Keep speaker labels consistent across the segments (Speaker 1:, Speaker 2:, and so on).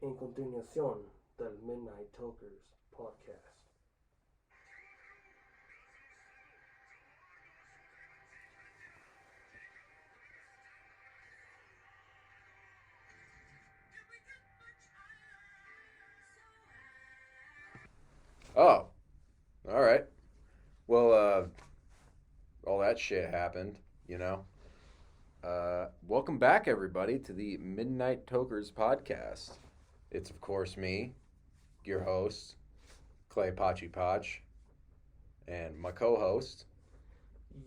Speaker 1: En continuación del Midnight Tokers podcast.
Speaker 2: Oh, all right. Well, all that shit happened, you know. Welcome back, everybody, to the Midnight Tokers podcast. It's, of course, me, your host, Clay Pachi Poch, and my co host.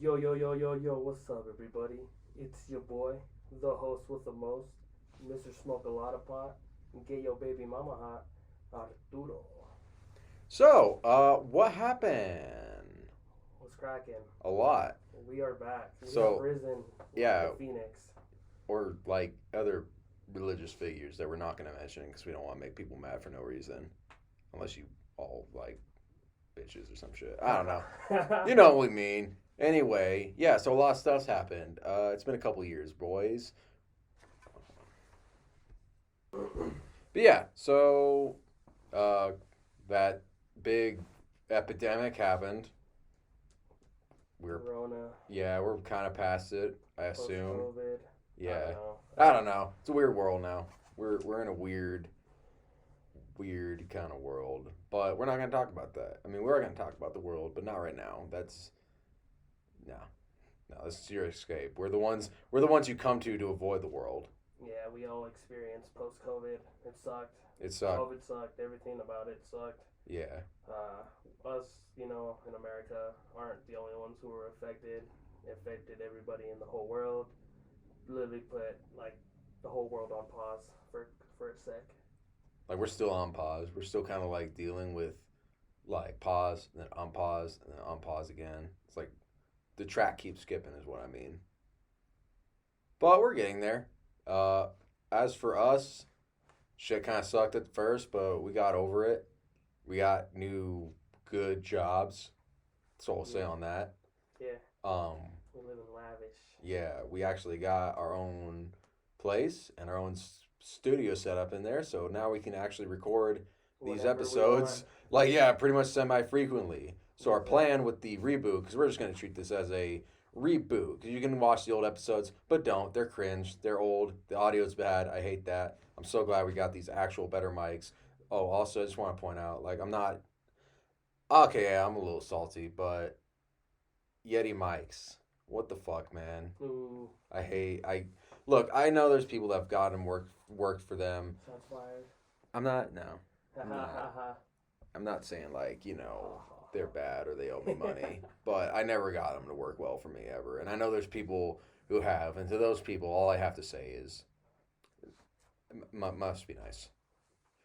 Speaker 1: Yo, what's up, everybody? It's your boy, the host with the most, Mr. Smoke a Lot of Pot, and get your baby mama hot, Arturo.
Speaker 2: So, what happened?
Speaker 1: What's cracking?
Speaker 2: A lot.
Speaker 1: We are back. We have
Speaker 2: So,
Speaker 1: risen like
Speaker 2: yeah,
Speaker 1: the phoenix.
Speaker 2: or like other religious figures that we're not going to mention because we don't want to make people mad for no reason. Unless you all like bitches or some shit. I don't know. You know what we mean. Anyway, yeah, so a lot of stuff's happened. It's been a couple years, boys. But yeah, so uh, that big epidemic happened. We're
Speaker 1: Corona,
Speaker 2: we're kind of past it, I
Speaker 1: post
Speaker 2: assume.
Speaker 1: COVID. I don't
Speaker 2: Yeah,
Speaker 1: know.
Speaker 2: I don't know. It's a weird world now. We're in a weird kind of world. But we're not gonna talk about that. I mean, we're gonna talk about the world, but not right now. That's no. No, this is your escape. We're the ones you come to avoid the world.
Speaker 1: Yeah, we all experienced post COVID. It sucked.
Speaker 2: It sucked.
Speaker 1: COVID sucked. Everything about it sucked.
Speaker 2: Yeah.
Speaker 1: Us, in America, aren't the only ones who were affected. It affected everybody in the whole world. Literally put like the whole world on pause for a sec.
Speaker 2: Like we're still on pause. We're still kind of like dealing with like pause, and then unpause, and then unpause again. It's like the track keeps skipping, is what I mean. But we're getting there. Uh, as for us, shit kind of sucked at first, but we got over it. We got new good jobs. That's all I'll say
Speaker 1: Yeah,
Speaker 2: on that.
Speaker 1: yeah.
Speaker 2: Um,
Speaker 1: We live in lavish.
Speaker 2: yeah, we actually got our own place and our own studio set up in there, so now we can actually record these
Speaker 1: Whenever we want.
Speaker 2: episodes like yeah, pretty much semi frequently. So our
Speaker 1: Exactly.
Speaker 2: plan with the reboot, because we're just gonna treat this as a reboot, because you can watch the old episodes, but don't. They're cringe. They're old. The audio's bad. I hate that. I'm so glad we got these actual better mics. Oh, also, I just want to point out, like, I'm not okay. Yeah, I'm a little salty, but Yeti mics. What the fuck, man?
Speaker 1: Ooh,
Speaker 2: I hate. I look. I know there's people that have gotten worked for them.
Speaker 1: shots fired.
Speaker 2: I'm not. No,
Speaker 1: Ha
Speaker 2: I'm
Speaker 1: ha
Speaker 2: not.
Speaker 1: ha ha.
Speaker 2: I'm not saying like
Speaker 1: Ha
Speaker 2: they're bad or they owe me money, but I never got them to work well for me ever. And I know there's people who have, and to those people, all I have to say is must be nice.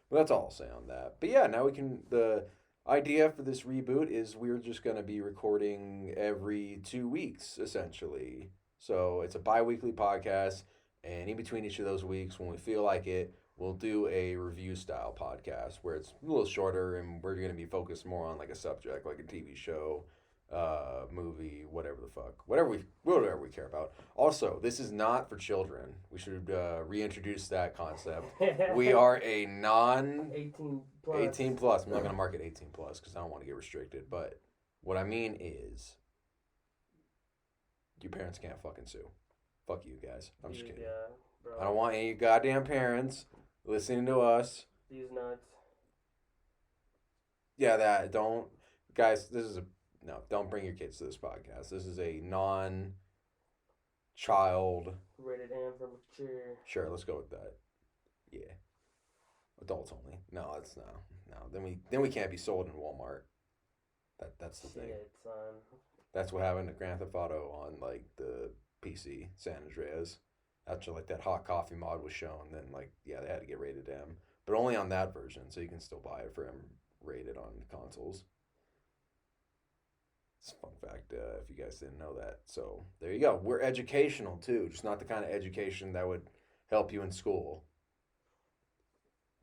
Speaker 2: But that's all I'll say on that. But yeah, now we can. The idea for this reboot is we're just going to be recording every 2 weeks, essentially. So it's a bi weekly podcast. And in between each of those weeks, when we feel like it, we'll do a review style podcast where it's a little shorter and we're going to be focused more on like a subject, like a TV show, movie, whatever the fuck, whatever we care about. Also, this is not for children. We should reintroduce that concept. We
Speaker 1: ha.
Speaker 2: are a non
Speaker 1: 18 plus.
Speaker 2: 18 plus. I'm not going to market 18 plus because I don't want to get restricted. But what I mean is, your parents can't fucking sue. Fuck you guys. I'm just kidding.
Speaker 1: Yeah, bro.
Speaker 2: I don't want any goddamn parents listening to us.
Speaker 1: These nuts.
Speaker 2: Yeah, that don't guys. This is a no. Don't bring your kids to this podcast. This is a non-child.
Speaker 1: Rated M for mature.
Speaker 2: Sure, let's go with that. Yeah, adults only. No, it's no. Then we can't be sold in Walmart. That's the thing.
Speaker 1: Shit, son.
Speaker 2: That's what happened to Grand Theft Auto on like the PC San Andreas. After like that hot coffee mod was shown, then like yeah, they had to get rated M, but only on that version, so you can still buy it for M rated on consoles. It's a fun fact if you guys didn't know that. So there you go. We're educational too, just not the kind of education that would help you in school.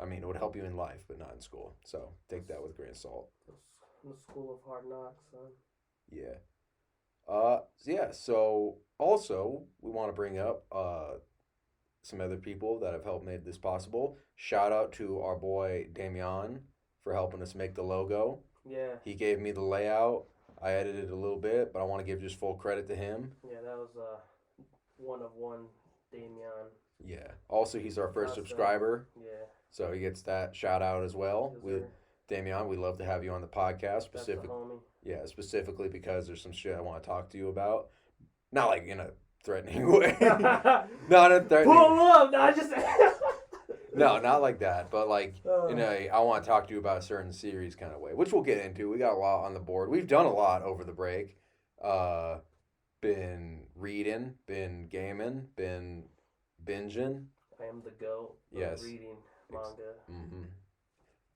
Speaker 2: I mean, it would help you in life, but not in school. So take that with a grain of salt.
Speaker 1: The school of hard knocks, son.
Speaker 2: Yeah. Yeah. So also, we want to bring up some other people that have helped made this possible. Shout out to our boy Damian for helping us make the logo.
Speaker 1: Yeah.
Speaker 2: He gave me the layout. I edited a little bit, but I want to give just full credit to him.
Speaker 1: Yeah, that was one of one Damian.
Speaker 2: Yeah. Also, he's our first subscriber.
Speaker 1: Yeah.
Speaker 2: So he gets that shout out as well.
Speaker 1: Yes,
Speaker 2: Damian, we'd love to have you on the podcast.
Speaker 1: That's a homie.
Speaker 2: Yeah, specifically because there's some shit I want to talk to you about. Not like in a threatening way. Not a threatening.
Speaker 1: Pull up! No, I just.
Speaker 2: No, not like that. But like I want to talk to you about a certain series kind of way, which we'll get into. We got a lot on the board. We've done a lot over the break. Been reading, been gaming, been binging.
Speaker 1: I am the goat.
Speaker 2: Yes.
Speaker 1: Reading manga.
Speaker 2: Mm-hmm.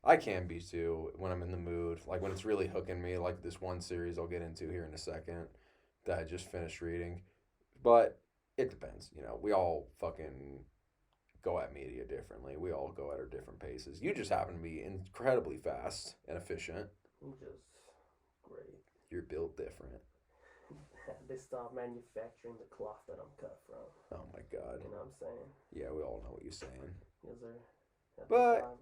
Speaker 2: I can be too when I'm in the mood. Like when it's really hooking me, like this one series I'll get into here in a second that I just finished reading. But it depends. You know, we all fucking go at media differently. We all go at our different paces. You just happen to be incredibly fast and efficient.
Speaker 1: I'm just great.
Speaker 2: You're built different.
Speaker 1: They stopped manufacturing the cloth that I'm cut from.
Speaker 2: Oh my God.
Speaker 1: You know what I'm saying?
Speaker 2: Yeah, we all know what you're saying.
Speaker 1: Yes, sir.
Speaker 2: But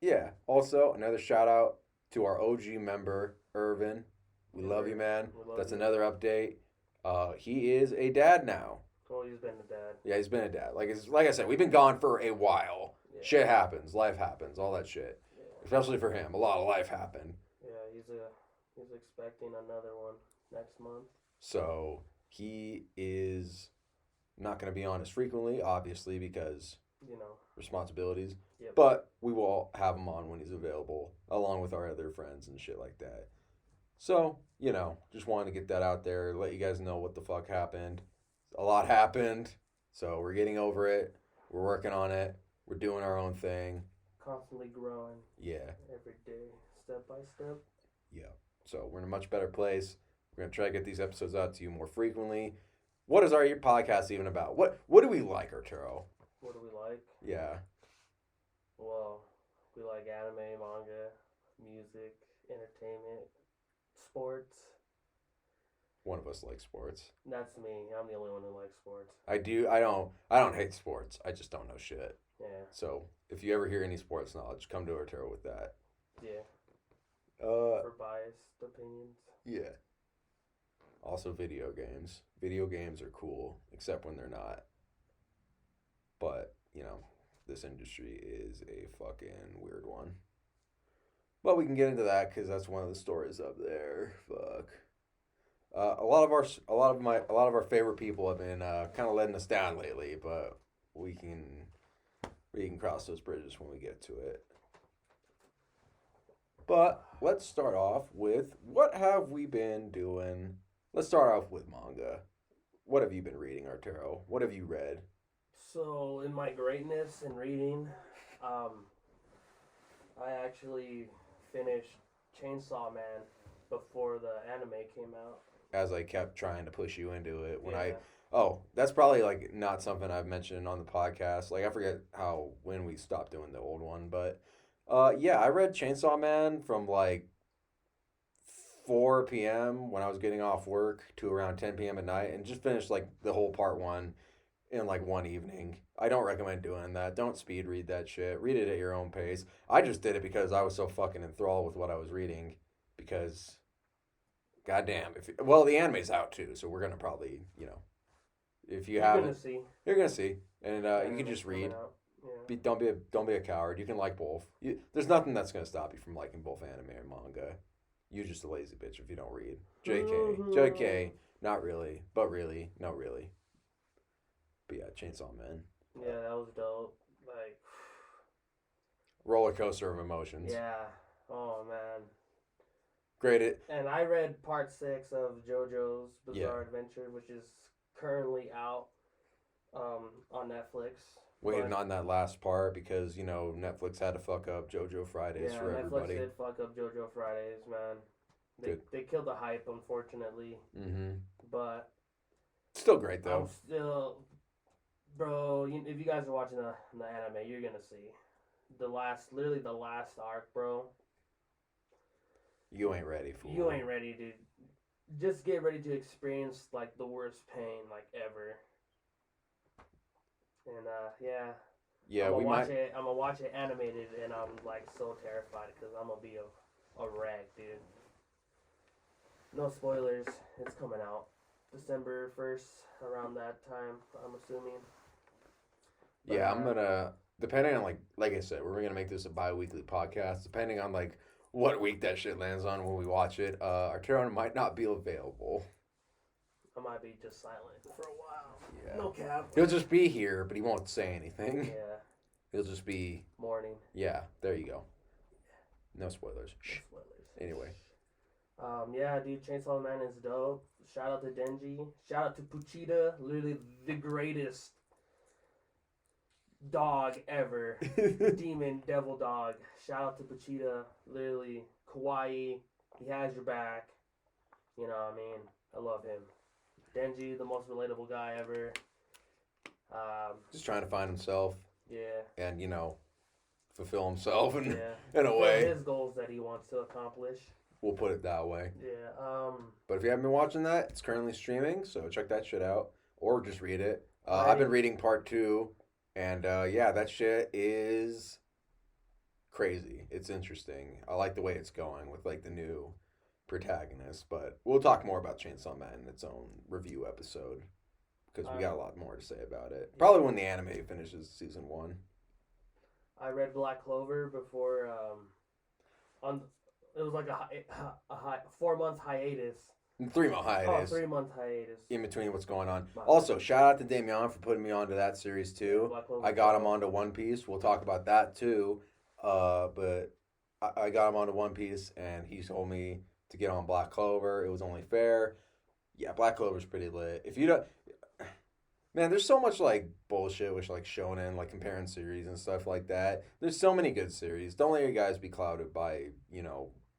Speaker 2: yeah, also another shout out to our OG member, Irvin. We love you, man. That's another update. He is a dad now.
Speaker 1: Well, he's been a dad.
Speaker 2: Yeah, he's been a dad. Like I said, we've been gone for a while. Yeah. Shit happens, life happens, all that shit. Yeah. Especially for him, a lot of life happened.
Speaker 1: Yeah, he's expecting another one next month.
Speaker 2: So he is not going to be on as frequently, obviously, because responsibilities. Yep. But we will have him on when he's available, along with our other friends and shit like that. So, just wanted to get that out there, let you guys know what the fuck happened. A lot happened, so we're getting over it. We're working on it. We're doing our own thing.
Speaker 1: Constantly growing.
Speaker 2: Yeah.
Speaker 1: Every day, step by step.
Speaker 2: Yeah. So we're in a much better place. We're going to try to get these episodes out to you more frequently. What is our podcast even about? What do we like, Arturo?
Speaker 1: What do we like?
Speaker 2: Yeah.
Speaker 1: Well, we like anime, manga, music, entertainment, sports.
Speaker 2: One of us likes sports.
Speaker 1: That's me. I'm the only one who likes sports.
Speaker 2: I do. I don't hate sports. I just don't know shit.
Speaker 1: Yeah.
Speaker 2: So if you ever hear any sports knowledge, come to Arturo with that.
Speaker 1: Yeah. For biased opinions.
Speaker 2: Yeah. Also video games. Video games are cool, except when they're not. But, this industry is a fucking weird one. But we can get into that because that's one of the stories up there. Fuck. A lot of our favorite people have been kind of letting us down lately, but we can cross those bridges when we get to it. But let's start off with what have we been doing? Let's start off with manga. What have you been reading, Arturo? What have you read?
Speaker 1: So, in my greatness in reading, I actually finished Chainsaw Man before the anime came out.
Speaker 2: As I kept trying to push you into it that's probably like not something I've mentioned on the podcast. Like I forget when we stopped doing the old one, but I read Chainsaw Man from like 4 p.m. when I was getting off work to around 10 p.m. at night, and just finished like the whole part 1 in like one evening. I don't recommend doing that. Don't speed read that shit. Read it at your own pace. I just did it because I was so fucking enthralled with what I was reading. Because, goddamn, the anime's out too, so we're gonna probably, if you haven't, you're gonna see, and you can just read. Yeah. Don't be a coward. You can like both. There's nothing that's gonna stop you from liking both anime and manga. You're just a lazy bitch if you don't read. JK, not really, but really, no really. But yeah, Chainsaw Man.
Speaker 1: Yeah, that was dope. Like
Speaker 2: roller coaster of emotions.
Speaker 1: Yeah. Oh man.
Speaker 2: Great.
Speaker 1: And I read part 6 of JoJo's Bizarre Adventure, which is currently out on Netflix.
Speaker 2: Waiting on that last part because, Netflix had to fuck up JoJo Fridays for everybody.
Speaker 1: Yeah, Netflix did fuck up JoJo Fridays, man. They killed the hype, unfortunately. Mm-hmm. But
Speaker 2: still great, though.
Speaker 1: Bro, if you guys are watching the anime, you're going to see the last arc, bro.
Speaker 2: You ain't ready, fool.
Speaker 1: You ain't ready, dude. Just get ready to experience, like, the worst pain, like, ever. And yeah,
Speaker 2: Yeah,
Speaker 1: I'm gonna
Speaker 2: we
Speaker 1: watch
Speaker 2: might.
Speaker 1: it. I'm gonna watch it animated, and I'm like so terrified because I'm gonna be a wreck, dude. No spoilers. It's coming out December 1st around that time. I'm assuming. But
Speaker 2: Yeah, I'm gonna. Depending on like I said, we're gonna make this a bi-weekly podcast. Depending on like what week that shit lands on when we watch it, Arturo might not be available.
Speaker 1: I might be just silent for a while.
Speaker 2: Yeah.
Speaker 1: No cap.
Speaker 2: He'll just be here, but he won't say anything.
Speaker 1: Yeah.
Speaker 2: He'll just be.
Speaker 1: Morning.
Speaker 2: Yeah, there you go. No spoilers.
Speaker 1: No spoilers.
Speaker 2: Anyway.
Speaker 1: Yeah, dude, Chainsaw Man is dope. Shout out to Denji. Shout out to Puchita, literally the greatest dog ever. Demon, devil dog. Shout out to Puchita, literally kawaii. He has your back. You know what I mean? I love him. Denji, the most relatable guy ever.
Speaker 2: Just trying to find himself.
Speaker 1: Yeah.
Speaker 2: And fulfill himself in
Speaker 1: Yeah.
Speaker 2: in a way.
Speaker 1: His goals that he wants to accomplish.
Speaker 2: We'll put it that way.
Speaker 1: Yeah.
Speaker 2: But if you haven't been watching that, it's currently streaming, so check that shit out, or just read it.
Speaker 1: Right.
Speaker 2: I've been reading part 2, and yeah, that shit is crazy. It's interesting. I like the way it's going with like the new protagonist, but we'll talk more about Chainsaw Man in its own review episode because we got a lot more to say about it. Probably when the anime finishes season 1.
Speaker 1: I read Black Clover before. It was like a 4-month hiatus.
Speaker 2: 3-month hiatus.
Speaker 1: 3-month hiatus.
Speaker 2: In between what's going on. Also, shout out to Damian for putting me onto that series too. I got him onto One Piece. We'll talk about that too. But I got him onto One Piece, and he told me to get on Black Clover. It was only fair. Yeah, Black Clover's pretty lit. If you don't, man, there's so much like bullshit with like shonen, like comparing series and stuff like that. There's so many good series. Don't let your guys be clouded by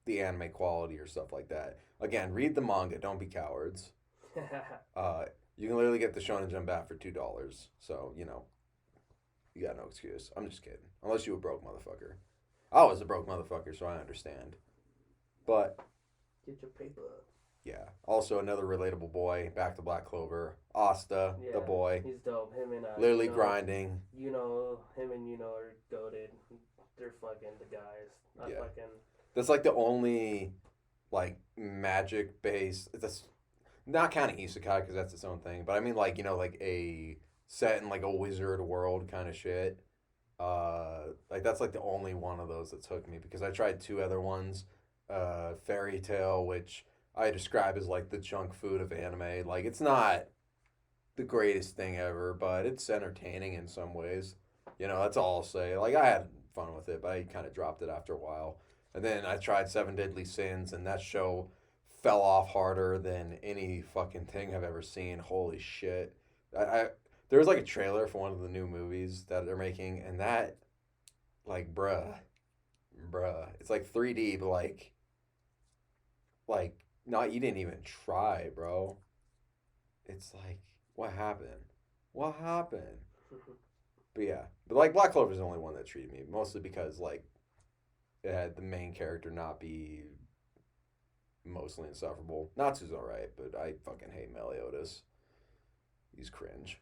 Speaker 2: the anime quality or stuff like that. Again, read the manga. Don't be cowards. You can literally get the Shonen Jump app for $2. So you got no excuse. I'm just kidding. Unless you a broke motherfucker. I was a broke motherfucker, so I understand. But
Speaker 1: get your paper.
Speaker 2: Yeah. Also, another relatable boy. Back to Black Clover. Asta, the boy.
Speaker 1: He's dope. Him and
Speaker 2: literally grinding.
Speaker 1: Him and are goated. They're fucking the guys.
Speaker 2: That's like the only like magic based. That's not counting isekai because that's its own thing. But I mean like like a set in like a wizard world kind of shit. Like that's like the only one of those that's hooked me because I tried 2 other ones. Fairy Tail, which I describe as like the junk food of anime. Like it's not the greatest thing ever, but it's entertaining in some ways. That's all I'll say. Like I had fun with it, but I kind of dropped it after a while. And then I tried 7 Deadly Sins, and that show fell off harder than any fucking thing I've ever seen. Holy shit. There was like a trailer for one of the new movies that they're making, and that, like, bruh. It's like 3D, but not, you didn't even try, bro. It's like, what happened? But yeah, but like Black Clover's the only one that treated me, mostly because like it had the main character not be mostly insufferable. Natsu's alright, but I fucking hate Meliodas. He's cringe.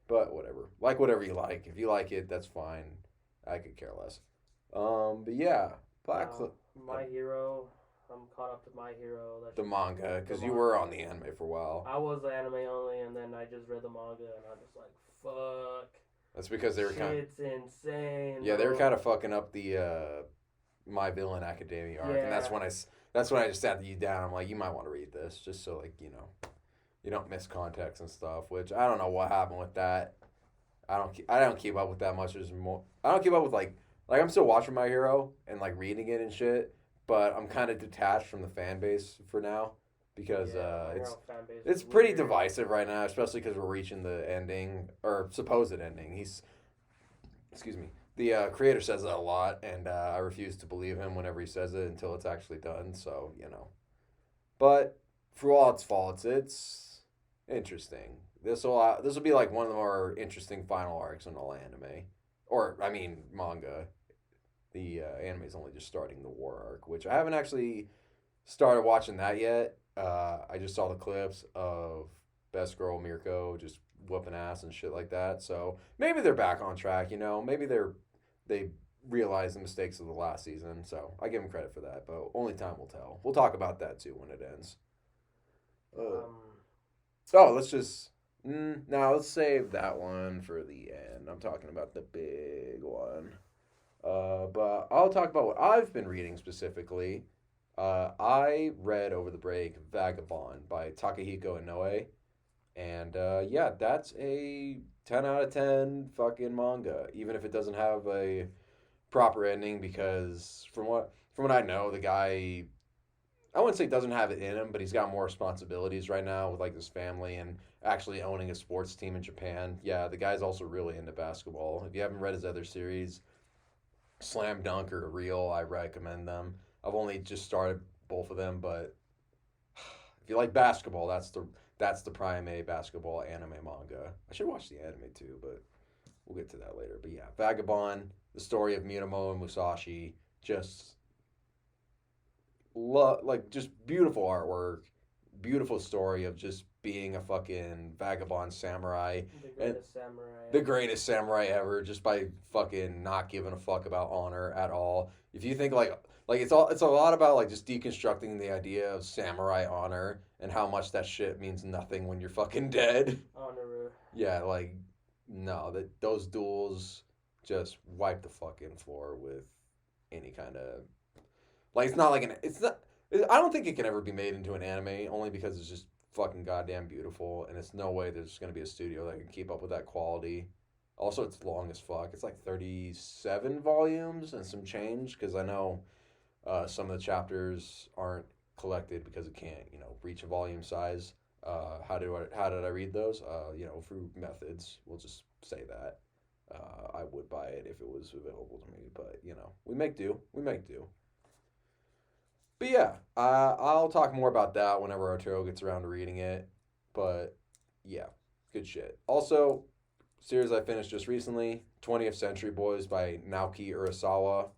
Speaker 2: But whatever. Like whatever you like. If you like it, that's fine. I could care less. But yeah,
Speaker 1: My Hero. I'm caught up to My Hero.
Speaker 2: The manga, because you were on the anime for a while.
Speaker 1: I was anime only, and then I just read the manga, and I'm just like, fuck.
Speaker 2: That's because they were kind of...
Speaker 1: It's insane.
Speaker 2: Yeah, they were kind of fucking up the My Villain Academia arc, and that's when I just sat you down. I'm like, you might want to read this, just so like you don't miss context and stuff. Which I don't know what happened with that. I don't keep up with that much. There's more. I don't keep up with like I'm still watching My Hero and like reading it and shit, but I'm kind of detached from the fan base for now. Because it's pretty divisive right now, especially because we're reaching the ending, or supposed ending. The creator says that a lot, and I refuse to believe him whenever he says it until it's actually done, so, But, for all its faults, it's interesting. This will be like one of the more interesting final arcs in all anime. Or, I mean, manga. The anime is only just starting the war arc, which I haven't actually started watching that yet. I just saw the clips of Best Girl Mirko just whooping ass and shit like that. So maybe they're back on track. You know, maybe they realize the mistakes of the last season. So I give them credit for that, but only time will tell. We'll talk about that too when it ends.
Speaker 1: Um,
Speaker 2: Oh, let's just now let's save that one for the end. I'm talking about the big one. But I'll talk about what I've been reading specifically. I read over the break Vagabond by Takahiko Inoue, and yeah, that's a 10 out of 10 fucking manga. Even if it doesn't have a proper ending, because from what I know, the guy I wouldn't say doesn't have it in him, but he's got more responsibilities right now with like his family and actually owning a sports team in Japan. Yeah, the guy's also really into basketball. If you haven't read his other series, Slam Dunk or Real, I recommend them. I've only just started both of them, but if you like basketball, that's the prime A basketball anime manga. I should watch the anime too, but we'll get to that later. But yeah, Vagabond, the story of Minamo and Musashi, just like just beautiful artwork, beautiful story of just being a fucking vagabond samurai
Speaker 1: the
Speaker 2: and
Speaker 1: greatest samurai
Speaker 2: the
Speaker 1: ever.
Speaker 2: greatest samurai ever, just by fucking not giving a fuck about honor at all. If you think like it's a lot about like just deconstructing the idea of samurai honor and how much that shit means nothing when you're fucking dead.
Speaker 1: Honoru.
Speaker 2: Yeah, like no, that those duels just wipe the fucking floor with any kind of like it's not like an it's not. I don't think it can ever be made into an anime only because it's just fucking goddamn beautiful and it's no way there's gonna be a studio that can keep up with that quality. Also, it's long as fuck. It's like 37 volumes and some change because I know some of the chapters aren't collected because it can't reach a volume size. How did I read those? Through methods. We'll just say that. I would buy it if it was available to me, but we make do. We make do. But yeah, I'll talk more about that whenever Arturo gets around to reading it. But yeah, good shit. Also, series I finished just recently, 20th Century Boys by Naoki Urasawa.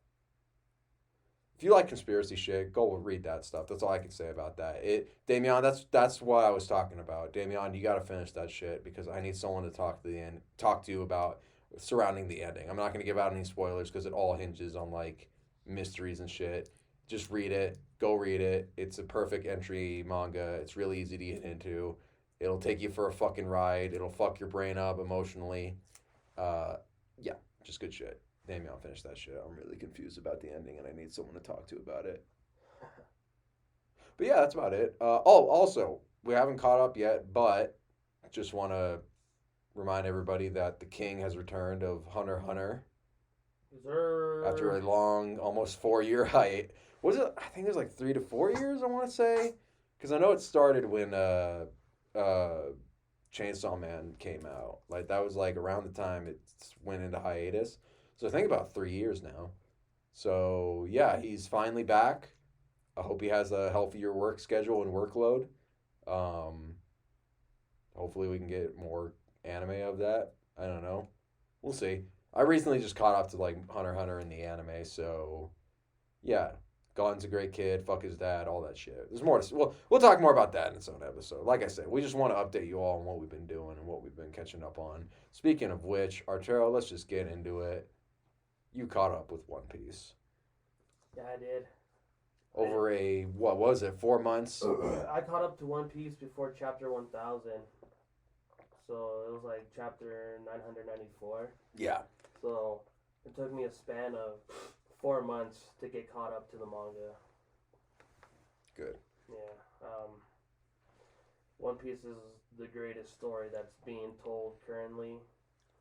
Speaker 2: If you like conspiracy shit, go read that stuff. That's all I can say about that. Damian, that's what I was talking about. Damian, you got to finish that shit because I need someone to talk to you about surrounding the ending. I'm not going to give out any spoilers because it all hinges on like mysteries and shit. Just read it. Go read it. It's a perfect entry manga. It's really easy to get into. It'll take you for a fucking ride. It'll fuck your brain up emotionally. Yeah, just good shit. Damn, I'll finish that shit. I'm really confused about the ending, and I need someone to talk to about it. But yeah, that's about it. Also, we haven't caught up yet, but just want to remind everybody that the king has returned of Hunter x Hunter after a long, almost 4 year hiatus. Was it? I think it was like 3 to 4 years. I want to say, because I know it started when Chainsaw Man came out. Like that was like around the time it went into hiatus. So I think about 3 years now. So yeah, he's finally back. I hope he has a healthier work schedule and workload. Um, Hopefully we can get more anime of that. I don't know. We'll see. I recently just caught up to like Hunter x Hunter in the anime, so yeah. Gon's a great kid. Fuck his dad. All that shit. There's more to. We'll talk more about that in its own episode. Like I said, we just want to update you all on what we've been doing and what we've been catching up on. Speaking of which, Arturo, let's just get into it. You caught up with One Piece
Speaker 1: Yeah, I did.
Speaker 2: over what was it, 4 months?
Speaker 1: I caught up to One Piece before chapter 1000. So it was like chapter 994.
Speaker 2: Yeah.
Speaker 1: So it took me a span of 4 months to get caught up to the manga.
Speaker 2: Good.
Speaker 1: Yeah. One Piece is the greatest story that's being told currently.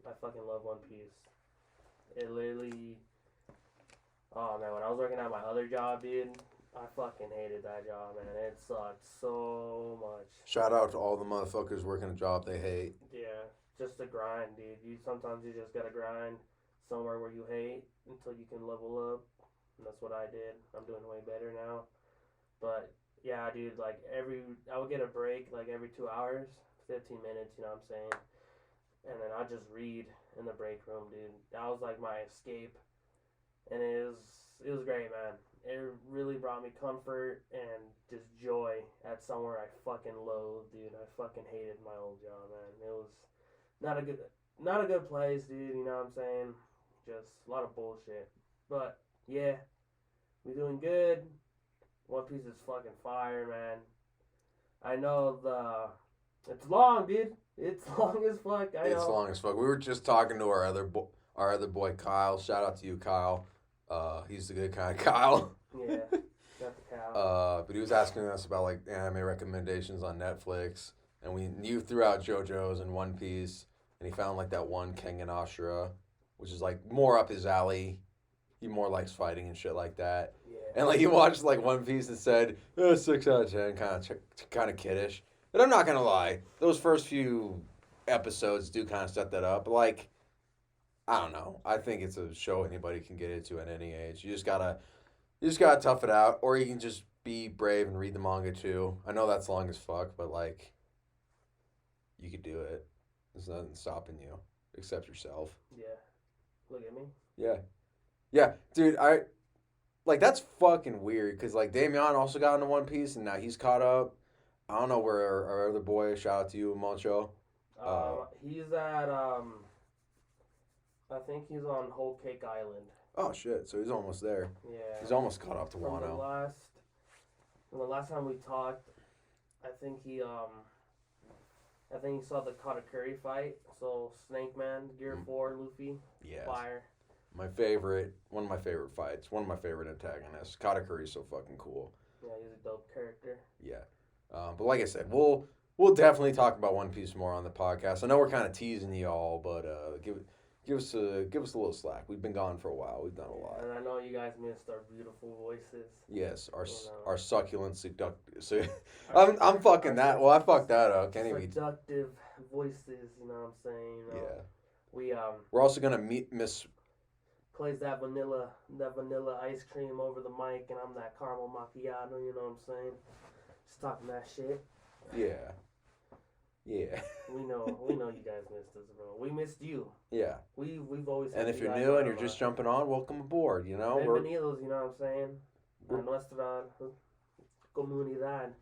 Speaker 1: I fucking love One Piece. It literally. Oh man, when I was working at my other job, dude, I fucking hated that job, man. It sucked so much.
Speaker 2: Shout out to all the motherfuckers working a job they hate.
Speaker 1: Yeah, just the grind, dude. Sometimes you just gotta grind somewhere where you hate until you can level up, and that's what I did. I'm doing way better now, but yeah, dude. Like I would get a break like every 2 hours, 15 minutes. You know what I'm saying? And then I just read in the break room, dude. That was like my escape, and it was great, man. It really brought me comfort and just joy at somewhere I fucking loathed, dude. I fucking hated my old job, man. not a good, not a good place, dude. You know what I'm saying? Just a lot of bullshit. But yeah, we doing good. One Piece is fucking fire, man. I know it's long, dude. It's long as fuck. I know.
Speaker 2: It's long as fuck. We were just talking to our other boy Kyle. Shout out to you, Kyle. He's the good kind of Kyle.
Speaker 1: Yeah, got the cow.
Speaker 2: But he was asking us about like anime recommendations on Netflix, and you threw out JoJo's and One Piece, and he found like that one Kengan Ashura, which is like more up his alley. He more likes fighting and shit like that.
Speaker 1: Yeah.
Speaker 2: And like he watched like One Piece and said 6 out of 10, kind of kiddish. But I'm not gonna lie, those first few episodes do kind of set that up. Like, I don't know. I think it's a show anybody can get into at any age. You just gotta tough it out, or you can just be brave and read the manga too. I know that's long as fuck, but like, you could do it. There's nothing stopping you except yourself.
Speaker 1: Yeah. Look at me.
Speaker 2: Yeah, dude. That's fucking weird because like Damian also got into One Piece and now he's caught up. I don't know where our other boy. Shout out to you, Moncho.
Speaker 1: He's at I think he's on Whole Cake Island.
Speaker 2: Oh shit! So he's almost there.
Speaker 1: Yeah.
Speaker 2: He's almost caught up to
Speaker 1: From
Speaker 2: Wano.
Speaker 1: the last time we talked, I think he saw the Katakuri fight. So Snake Man, Gear 4, Luffy,
Speaker 2: Yes.
Speaker 1: fire.
Speaker 2: One of my favorite fights, one of my favorite antagonists. Katakuri's so fucking cool.
Speaker 1: Yeah, he's a dope character.
Speaker 2: Yeah. But like I said, we'll definitely talk about One Piece more on the podcast. I know we're kind of teasing y'all, but give us a little slack. We've been gone for a while. We've done a lot.
Speaker 1: And I know you guys missed our beautiful voices.
Speaker 2: Yes, our succulent seductive. So I'm fucking that. Well, I fucked that up. Can't even.
Speaker 1: Seductive voices. You know what I'm saying? You know,
Speaker 2: Yeah.
Speaker 1: We
Speaker 2: We're also gonna meet Miss.
Speaker 1: plays that vanilla ice cream over the mic, and I'm that caramel macchiato. You know what I'm saying? Just talking that shit.
Speaker 2: Yeah.
Speaker 1: We know you guys missed us, bro. We missed you.
Speaker 2: Yeah.
Speaker 1: We've always.
Speaker 2: And if you're new and you're just jumping on, welcome aboard. You know.
Speaker 1: Bienvenidos, you know what I'm saying? A nuestra comunidad.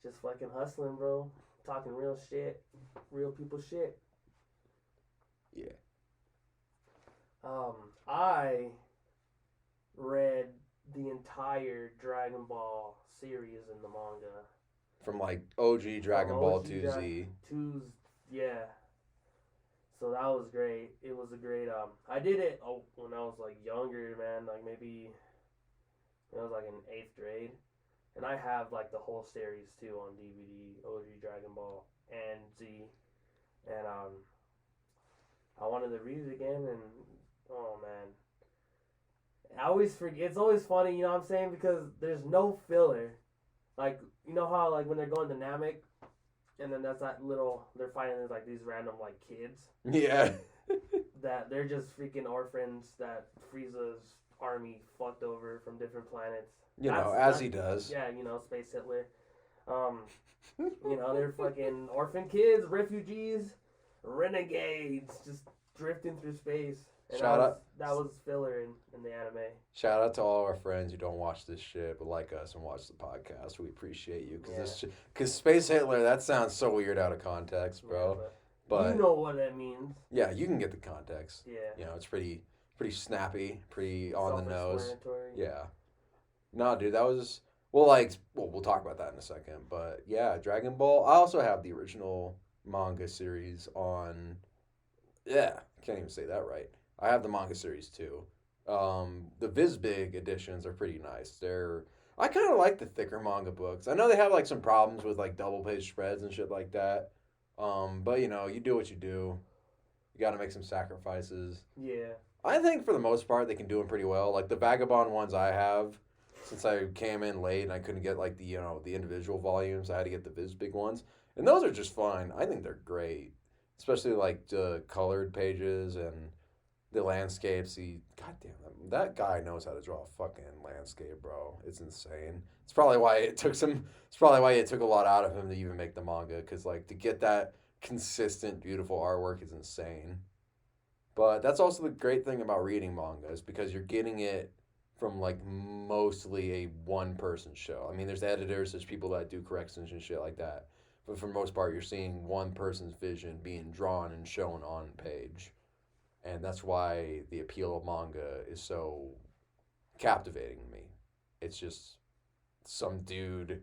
Speaker 1: Just fucking hustling, bro. Talking real shit, real people shit.
Speaker 2: Yeah.
Speaker 1: I read the entire Dragon Ball series in the manga.
Speaker 2: From like OG Dragon Ball 2Z.
Speaker 1: Yeah. So that was great. It was a great I did it when I was like younger, man, like maybe when I was like in 8th grade. And I have like the whole series too on DVD, OG Dragon Ball and Z. And I wanted to read it again, and oh man, I always forget. It's always funny, you know what I'm saying, because there's no filler. Like, you know how like when they're going to Namek, and then that's that little they're fighting like these random like kids.
Speaker 2: Yeah.
Speaker 1: That they're just freaking orphans that Frieza's army fucked over from different planets.
Speaker 2: As he does.
Speaker 1: Yeah, Space Hitler. They're fucking orphan kids, refugees, renegades, just drifting through space. And that was filler in the anime.
Speaker 2: Shout out to all our friends who don't watch this shit but like us and watch the podcast. We appreciate you because Space Hitler, that sounds so weird out of context, bro.
Speaker 1: Yeah,
Speaker 2: but
Speaker 1: you know what that means.
Speaker 2: Yeah, you can get the context.
Speaker 1: Yeah.
Speaker 2: It's pretty snappy, pretty on the nose. Yeah. No, dude, that was we'll talk about that in a second. But yeah, Dragon Ball. I also have the original manga series on. Yeah, can't even say that right. I have the manga series too. The Vizbig editions are pretty nice. I kind of like the thicker manga books. I know they have like some problems with like double page spreads and shit like that. But you do what you do. You got to make some sacrifices.
Speaker 1: Yeah.
Speaker 2: I think for the most part they can do them pretty well. Like the Vagabond ones I have, since I came in late and I couldn't get like the individual volumes, I had to get the Vizbig ones, and those are just fine. I think they're great, especially like the colored pages and the landscapes. Goddamn, that guy knows how to draw a fucking landscape, bro. It's insane. It's probably why it took a lot out of him to even make the manga, because like to get that consistent, beautiful artwork is insane. But that's also the great thing about reading manga, is because you're getting it from like mostly a one-person show. I mean, there's editors, there's people that do corrections and shit like that. but for the most part, you're seeing one person's vision being drawn and shown on page. And that's why the appeal of manga is so captivating to me. It's just some dude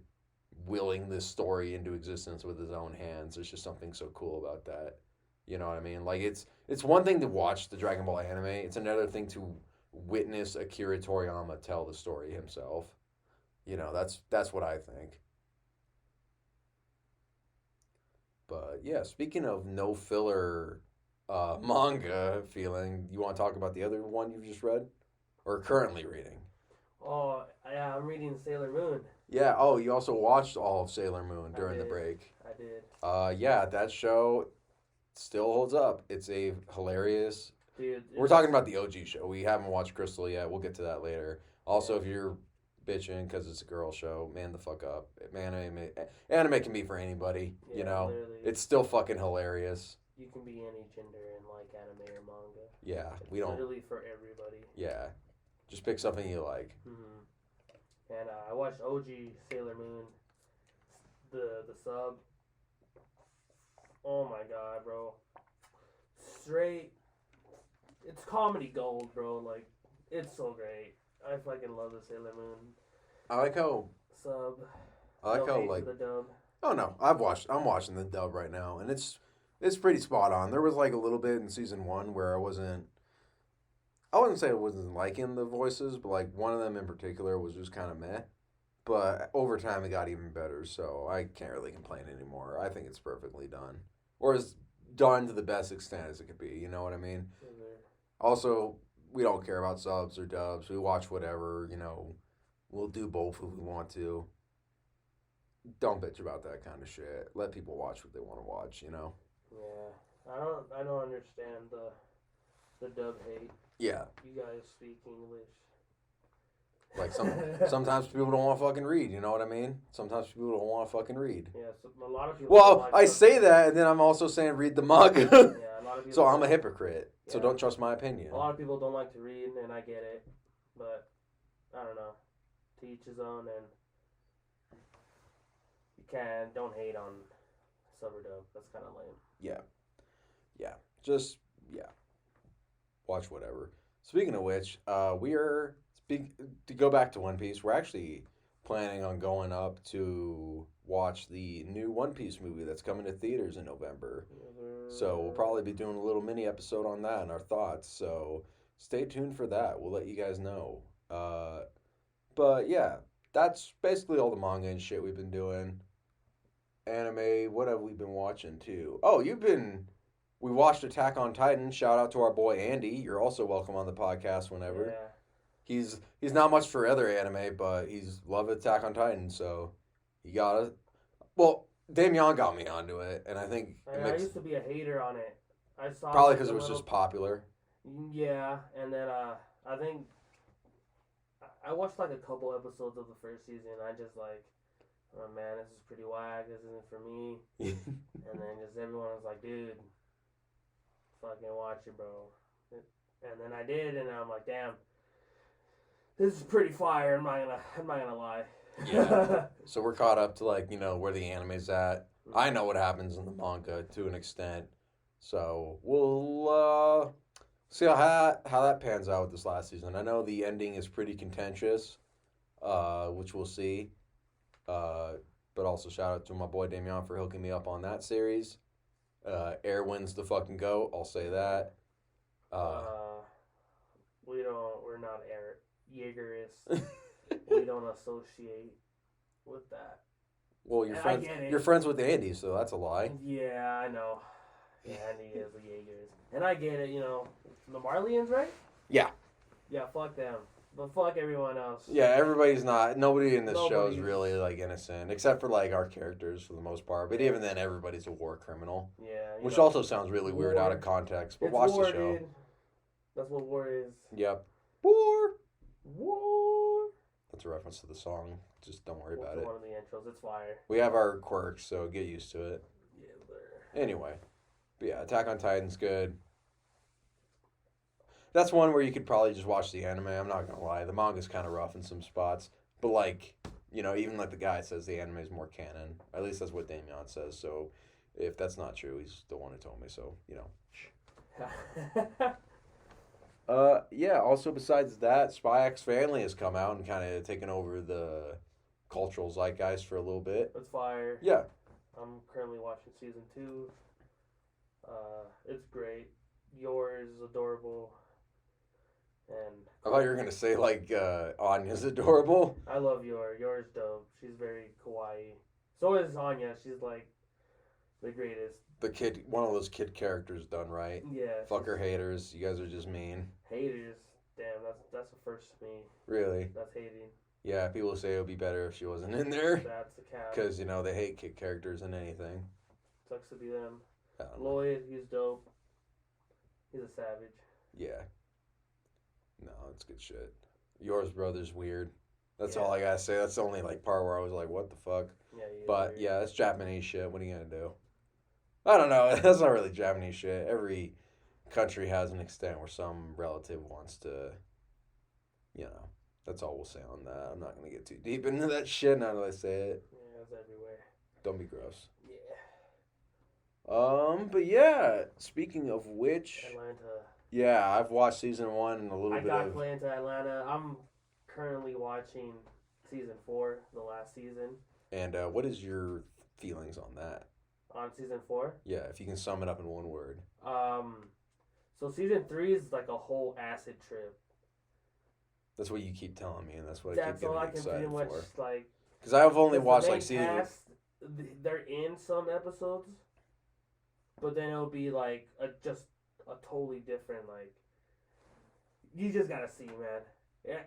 Speaker 2: willing this story into existence with his own hands. There's just something so cool about that. You know what I mean? Like it's one thing to watch the Dragon Ball anime. It's another thing to witness Akira Toriyama tell the story himself. You know, that's what I think. But yeah, speaking of no filler manga feeling, you want to talk about the other one you've just read or currently reading?
Speaker 1: Oh, yeah, I'm reading Sailor Moon.
Speaker 2: Yeah. Oh, you also watched all of Sailor Moon during the
Speaker 1: did.
Speaker 2: break.
Speaker 1: I did.
Speaker 2: Yeah, that show still holds up. It's a hilarious.
Speaker 1: Dude,
Speaker 2: We're talking about the OG show. We haven't watched Crystal yet. We'll get to that later. Also, if you're bitching because it's a girl show, man the fuck up. Anime can be for anybody.
Speaker 1: Yeah,
Speaker 2: you know,
Speaker 1: literally.
Speaker 2: it's still fucking hilarious.
Speaker 1: You can be any gender in like anime or manga.
Speaker 2: Yeah,
Speaker 1: It's
Speaker 2: we don't.
Speaker 1: literally for everybody.
Speaker 2: Yeah, just pick something you like.
Speaker 1: And I watched OG Sailor Moon, the sub. Oh my god, bro! Straight, it's comedy gold, bro. Like, it's so great. I fucking love the Sailor Moon
Speaker 2: I like how.
Speaker 1: sub.
Speaker 2: I like
Speaker 1: No
Speaker 2: how
Speaker 1: hate
Speaker 2: like.
Speaker 1: for the dub.
Speaker 2: Oh no, I'm watching the dub right now, and it's pretty spot on. There was like a little bit in season 1 where I wouldn't say I wasn't liking the voices, but like one of them in particular was just kind of meh. But over time it got even better, so I can't really complain anymore. I think it's perfectly done, or is done to the best extent as it could be. You know what I mean? Also, we don't care about subs or dubs. We watch whatever. You know, we'll do both if we want to. Don't bitch about that kind of shit. Let people watch what they want to watch. You know?
Speaker 1: Yeah, I don't understand the dub hate.
Speaker 2: Yeah.
Speaker 1: You guys speak English.
Speaker 2: Like sometimes people don't want to fucking read. You know what I mean? Sometimes people don't want to fucking read.
Speaker 1: Yeah, so a lot of people.
Speaker 2: Well,
Speaker 1: like
Speaker 2: I say that, and then I'm also saying read the manga.
Speaker 1: Yeah, a lot of people.
Speaker 2: So I'm a hypocrite. So
Speaker 1: Yeah.
Speaker 2: don't trust my opinion.
Speaker 1: A lot of people don't like to read, and I get it, but I don't know. To each his own, and don't hate on sub or dub. That's kind of lame.
Speaker 2: Yeah. Just watch whatever. Speaking of which, to go back to One Piece. We're actually planning on going up to watch the new One Piece movie that's coming to theaters in November. So we'll probably be doing a little mini episode on that and our thoughts. So stay tuned for that. We'll let you guys know. But yeah, that's basically all the manga and shit we've been doing. Anime, what have we been watching too? Oh, we watched Attack on Titan. Shout out to our boy Andy. You're also welcome on the podcast whenever.
Speaker 1: Yeah.
Speaker 2: He's not much for other anime, but he's loved Attack on Titan, so he got it. Well, Damien got me onto it, and I think
Speaker 1: I used to be a hater on it. I saw
Speaker 2: probably because it was just popular.
Speaker 1: Yeah, and then I think I watched like a couple episodes of the first season. I just like, oh man, this is pretty whack. This isn't for me. And then just everyone was like, dude, fucking watch it, bro. And then I did, and I'm like, damn, this is pretty fire. I'm not gonna lie.
Speaker 2: Yeah. So we're caught up to like where the anime's at. I know what happens in the manga to an extent. So we'll see how that pans out with this last season. I know the ending is pretty contentious, which we'll see. But also shout out to my boy Damien for hooking me up on that series. Erwin's the fucking GOAT. I'll say that.
Speaker 1: We're not Jaegerists. We don't associate with that.
Speaker 2: Well, you're friends with Andy, so that's a lie.
Speaker 1: Yeah, I know. Yeah, Andy is the Jaegers. And I get it, the Marlians, right?
Speaker 2: Yeah.
Speaker 1: Yeah, fuck them. But fuck everyone else.
Speaker 2: Yeah, nobody in this show is really like innocent, except for like our characters for the most part. But even then, everybody's a war criminal.
Speaker 1: Yeah.
Speaker 2: Which also sounds really weird out of context, but
Speaker 1: it's
Speaker 2: watch
Speaker 1: war,
Speaker 2: the show.
Speaker 1: Dude. That's what war is.
Speaker 2: Yep. War. That's a reference to the song. Just don't worry about it.
Speaker 1: One of the intros. It's fire.
Speaker 2: We have our quirks, so get used to it.
Speaker 1: Yeah, there.
Speaker 2: Anyway. But yeah, Attack on Titan's good. That's one where you could probably just watch the anime. I'm not going to lie. The manga's kind of rough in some spots. But, like, even like the guy says the anime is more canon. At least that's what Damien says. So if that's not true, he's the one who told me. So yeah. Also, besides that, Spy X Family has come out and kind of taken over the cultural zeitgeist for a little bit.
Speaker 1: It's fire.
Speaker 2: Yeah.
Speaker 1: I'm currently watching season 2. It's great. Yours is adorable. And
Speaker 2: I thought you were gonna say like Anya's adorable.
Speaker 1: I love Yours dope. She's very kawaii. So is Anya. She's like the greatest.
Speaker 2: The kid, one of those kid characters done right.
Speaker 1: Yeah.
Speaker 2: Fucker haters. You guys are just mean.
Speaker 1: Haters. Damn, that's the first to me.
Speaker 2: Really?
Speaker 1: That's hating.
Speaker 2: Yeah, people say it would be better if she wasn't in there.
Speaker 1: That's the cap.
Speaker 2: Because, they hate kid characters in anything.
Speaker 1: Sucks to be them. Lloyd, he's dope. He's a savage.
Speaker 2: Yeah. No, it's good shit. Yours brother's weird. That's all I gotta say. That's the only part where I was like, what the fuck?
Speaker 1: Yeah,
Speaker 2: but weird. Yeah, it's Japanese shit. What are you gonna do? I don't know. That's not really Japanese shit. Every country has an extent where some relative wants to, that's all we'll say on that. I'm not gonna get too deep into that shit now that I say it.
Speaker 1: Yeah, it's everywhere.
Speaker 2: Don't be gross.
Speaker 1: Yeah.
Speaker 2: But yeah, speaking of which,
Speaker 1: Atlanta.
Speaker 2: Yeah, I've watched season 1 and a little bit of... I got
Speaker 1: Atlanta, Atlanta. I'm currently watching season 4, the last season.
Speaker 2: And what is your feelings on that?
Speaker 1: On season 4?
Speaker 2: Yeah, if you can sum it up in one word.
Speaker 1: So season 3 is like a whole acid trip.
Speaker 2: That's what you keep telling me, and that's what I keep getting excited for. That's all I can pretty much,
Speaker 1: like...
Speaker 2: Because I've only watched, season...
Speaker 1: Cast, they're in some episodes, but then it'll be, just a totally different, you just gotta see, man. Yeah,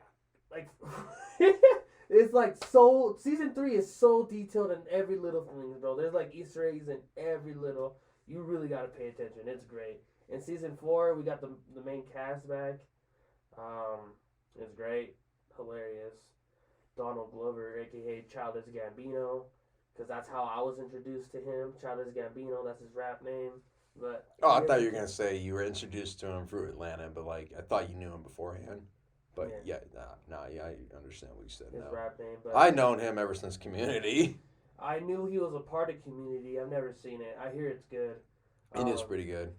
Speaker 1: it's so, season 3 is so detailed in every little thing, bro. There's Easter eggs in every little, you really gotta pay attention. It's great. In season 4, we got the main cast back. It's great, hilarious. Donald Glover, aka Childish Gambino, because that's how I was introduced to him. Childish Gambino, that's his rap name. But
Speaker 2: I thought you were gonna say you were introduced to him through Atlanta, but I thought you knew him beforehand. But yeah, I understand what you said.
Speaker 1: His rap name. But
Speaker 2: I've known him ever since Community.
Speaker 1: I knew he was a part of Community. I've never seen it. I hear it's good.
Speaker 2: It is pretty good.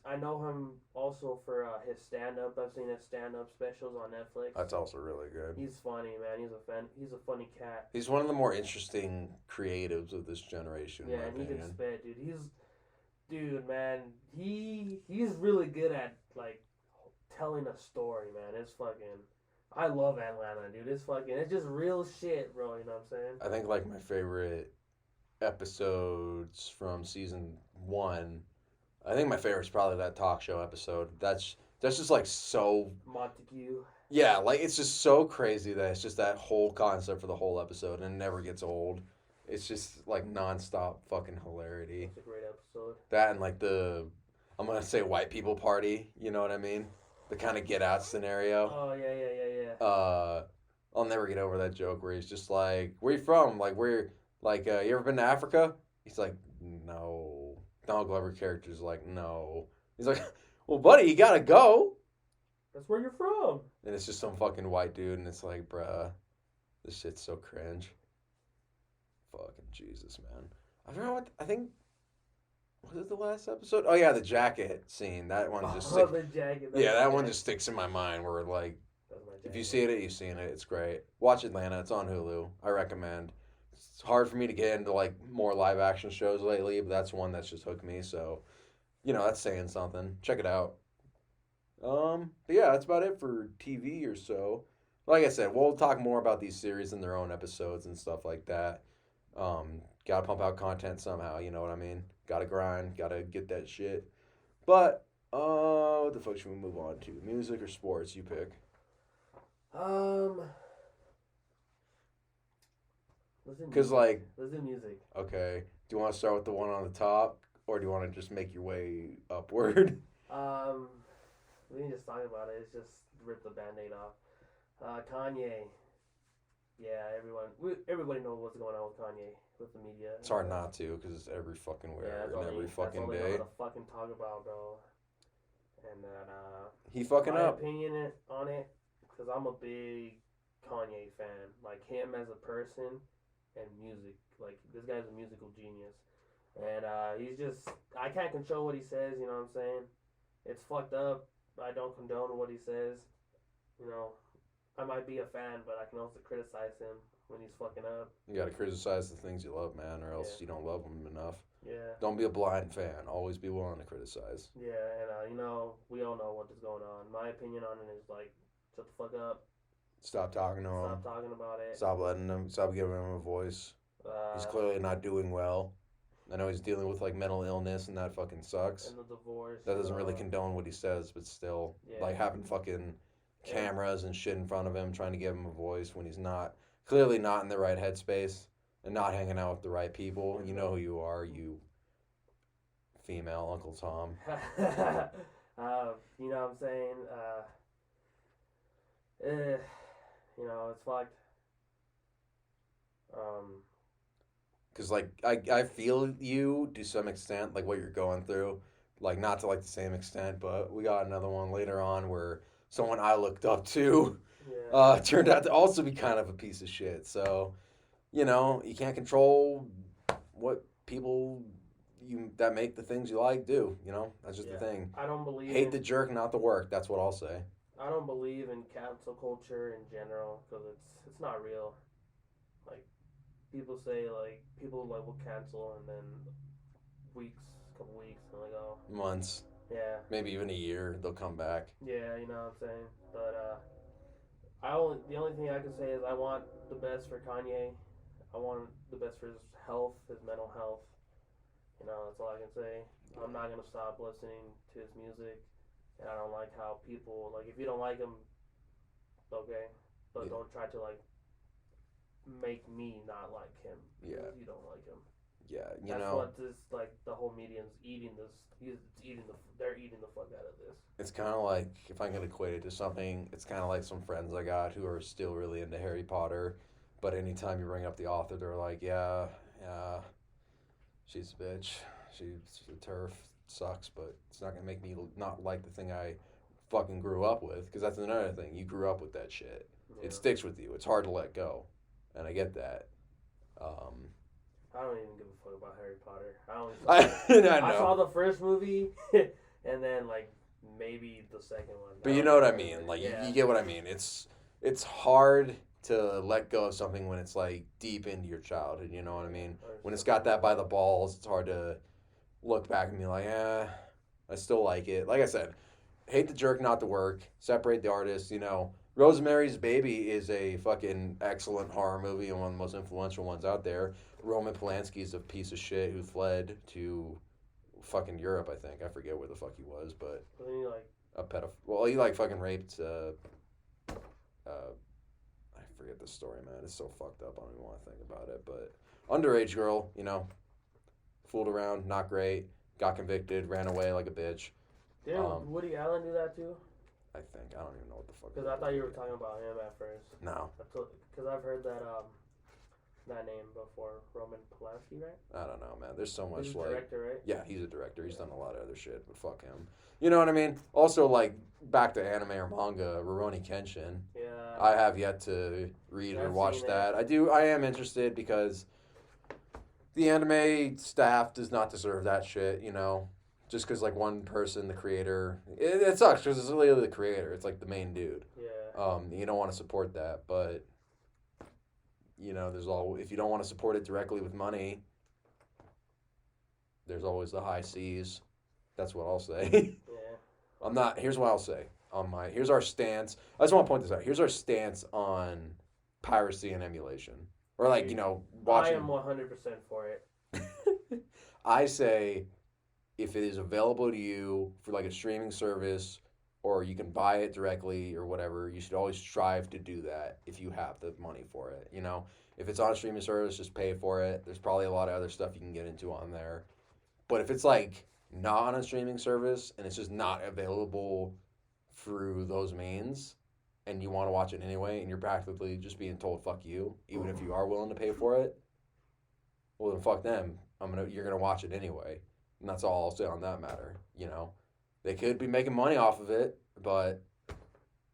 Speaker 1: I know him also for his stand-up. I've seen his stand-up specials on Netflix.
Speaker 2: That's also really good.
Speaker 1: He's funny, man. He's a funny cat.
Speaker 2: He's one of the more interesting creatives of this generation.
Speaker 1: Yeah, and he can spit, dude. Dude, man. He's really good at telling a story, man. It's fucking. I love Atlanta, dude. It's just real shit, bro. You know what I'm saying?
Speaker 2: I think my favorite episodes from season 1. I think my favorite is probably that talk show episode. That's just so
Speaker 1: Montague.
Speaker 2: Yeah, it's just so crazy that it's just that whole concept for the whole episode and it never gets old. It's just nonstop fucking hilarity.
Speaker 1: It's a great episode.
Speaker 2: That and the I'm gonna say white people party. You know what I mean? The kind of get out scenario.
Speaker 1: Oh yeah.
Speaker 2: I'll never get over that joke where he's just like, "Where you from? You ever been to Africa?" He's like, "No." Donald Glover character's like, no. He's like, well, buddy, you gotta go.
Speaker 1: That's where you're from.
Speaker 2: And it's just some fucking white dude, and it's like, bruh, this shit's so cringe. Fucking Jesus, man. I forgot I think, was it the last episode? Oh, yeah, the jacket scene. That one just
Speaker 1: the jacket.
Speaker 2: That one just sticks in my mind where, if you see it, you've seen it. It's great. Watch Atlanta. It's on Hulu. I recommend. It's hard for me to get into more live action shows lately, but that's one that's just hooked me. So, that's saying something. Check it out. But yeah, that's about it for TV or so. Like I said, we'll talk more about these series in their own episodes and stuff like that. Gotta pump out content somehow. You know what I mean? Gotta grind. Gotta get that shit. But what the fuck should we move on to? Music or sports? You pick. Because
Speaker 1: let's do music.
Speaker 2: Okay. Do you want to start with the one on the top, or do you want to just make your way upward?
Speaker 1: We can just talk about it. It's just rip the Band-Aid off. Kanye. Yeah, everybody knows what's going on with Kanye with the media.
Speaker 2: It's hard not to, because it's every fucking where and every fucking day.
Speaker 1: That's all they know to fucking talk about, bro. And then
Speaker 2: he fucking
Speaker 1: my
Speaker 2: up.
Speaker 1: Opinion on it, because I'm a big Kanye fan. Like him as a person and music. Like this guy's a musical genius. And he's just I can't control what he says, you know what I'm saying? It's fucked up. I don't condone what he says. You know, I might be a fan, but I can also criticize him when he's fucking up.
Speaker 2: You gotta criticize the things you love, man, or else
Speaker 1: Yeah.
Speaker 2: you don't love them enough.
Speaker 1: Yeah.
Speaker 2: Don't be a blind fan. Always be willing to criticize.
Speaker 1: Yeah, and you know, we all know what is going on. My opinion on it is like, shut the fuck up.
Speaker 2: Stop talking to him.
Speaker 1: Stop talking about it.
Speaker 2: Stop letting him. Stop giving him a voice. He's clearly not doing well. I know he's dealing with like mental illness, and that fucking sucks.
Speaker 1: And the divorce.
Speaker 2: That doesn't really condone what he says, but still,
Speaker 1: Yeah.
Speaker 2: like having fucking cameras and shit in front of him, trying to give him a voice when he's not clearly not in the right headspace and not hanging out with the right people. You know who you are, you female Uncle Tom.
Speaker 1: You know what I'm saying? You know, it's fucked.
Speaker 2: Because, like, I feel you to some extent, like, what you're going through. Like, not to, like, the same extent, but we got another one later on where someone I looked up to turned out to also be kind of a piece of shit. So, you know, you can't control what people that make the things you like do, you know? That's just the thing.
Speaker 1: I don't believe
Speaker 2: Hate the jerk, not the work. That's what I'll say.
Speaker 1: I don't believe in cancel culture in general because it's not real. Like, people say, like, people, like, will cancel and then couple weeks, and like, oh.
Speaker 2: Months.
Speaker 1: Yeah.
Speaker 2: Maybe even a year, they'll come back.
Speaker 1: Yeah, you know what I'm saying? But, the only thing I can say is I want the best for Kanye. I want the best for his health, his mental health. You know, that's all I can say. I'm not gonna stop listening to his music, and I don't like how people, like, if you don't like him, okay, but don't try to, like, make me not like him.
Speaker 2: Yeah.
Speaker 1: You don't like him.
Speaker 2: Yeah,
Speaker 1: That's what this, like, the whole media's eating this. They're eating the fuck out of this.
Speaker 2: It's kind of like, if I can equate it to something, it's kind of like some friends I got who are still really into Harry Potter, but anytime you bring up the author, they're like, yeah, she's a bitch. She's a turf. Sucks, but it's not going to make me not like the thing I fucking grew up with, because that's another thing. You grew up with that shit.
Speaker 1: Yeah.
Speaker 2: It sticks with you. It's hard to let go, and I get that.
Speaker 1: I don't even give a fuck about Harry Potter.
Speaker 2: I
Speaker 1: saw the first movie, and then, like, maybe the second one.
Speaker 2: But you know what I mean. Like, you get what I mean. It's hard to let go of something when it's, like, deep into your childhood, you know what I mean? When it's got that by the balls, it's hard to look back and be like, I still like it. Like I said, hate the jerk, not the work. Separate the artist, you know. Rosemary's Baby is a fucking excellent horror movie and one of the most influential ones out there. Roman Polanski's a piece of shit who fled to fucking Europe, I think. I forget where the fuck he was, but
Speaker 1: Wasn't he, like,
Speaker 2: a pedophile. Well, he, like, fucking raped, I forget the story, man. It's so fucked up. I don't even want to think about it, but underage girl, you know, fooled around, not great, got convicted, ran away like a bitch.
Speaker 1: Didn't Woody Allen do that too?
Speaker 2: I think. I don't even know what the fuck.
Speaker 1: Because I thought you were talking about him at first.
Speaker 2: No.
Speaker 1: Because I've heard that name before. Roman Polanski, right?
Speaker 2: I don't know, man. There's so much,
Speaker 1: He's a
Speaker 2: like...
Speaker 1: director, right?
Speaker 2: Yeah, he's a director. He's done a lot of other shit, but fuck him. You know what I mean? Also, like, back to anime or manga, Rurouni Kenshin.
Speaker 1: Yeah.
Speaker 2: I have yet to read or watch that. I am interested because the anime staff does not deserve that shit, you know? Just because, like, one person, the creator... It sucks because it's literally the creator. It's, like, the main dude.
Speaker 1: Yeah.
Speaker 2: You don't want to support that, but... You know, if you don't want to support it directly with money, there's always the high seas. That's what I'll say.
Speaker 1: Yeah.
Speaker 2: Here's what I'll say. Here's our stance. I just want to point this out. Here's our stance on piracy and emulation. Or, like, you know, watching.
Speaker 1: I am 100% for it.
Speaker 2: I say, if it is available to you for, like, a streaming service, or you can buy it directly or whatever, you should always strive to do that if you have the money for it, you know? If it's on a streaming service, just pay for it. There's probably a lot of other stuff you can get into on there. But if it's, like, not on a streaming service and it's just not available through those means and you want to watch it anyway and you're practically just being told fuck you, even if you are willing to pay for it, well, then fuck them. You're going to watch it anyway. And that's all I'll say on that matter, you know? They could be making money off of it, but,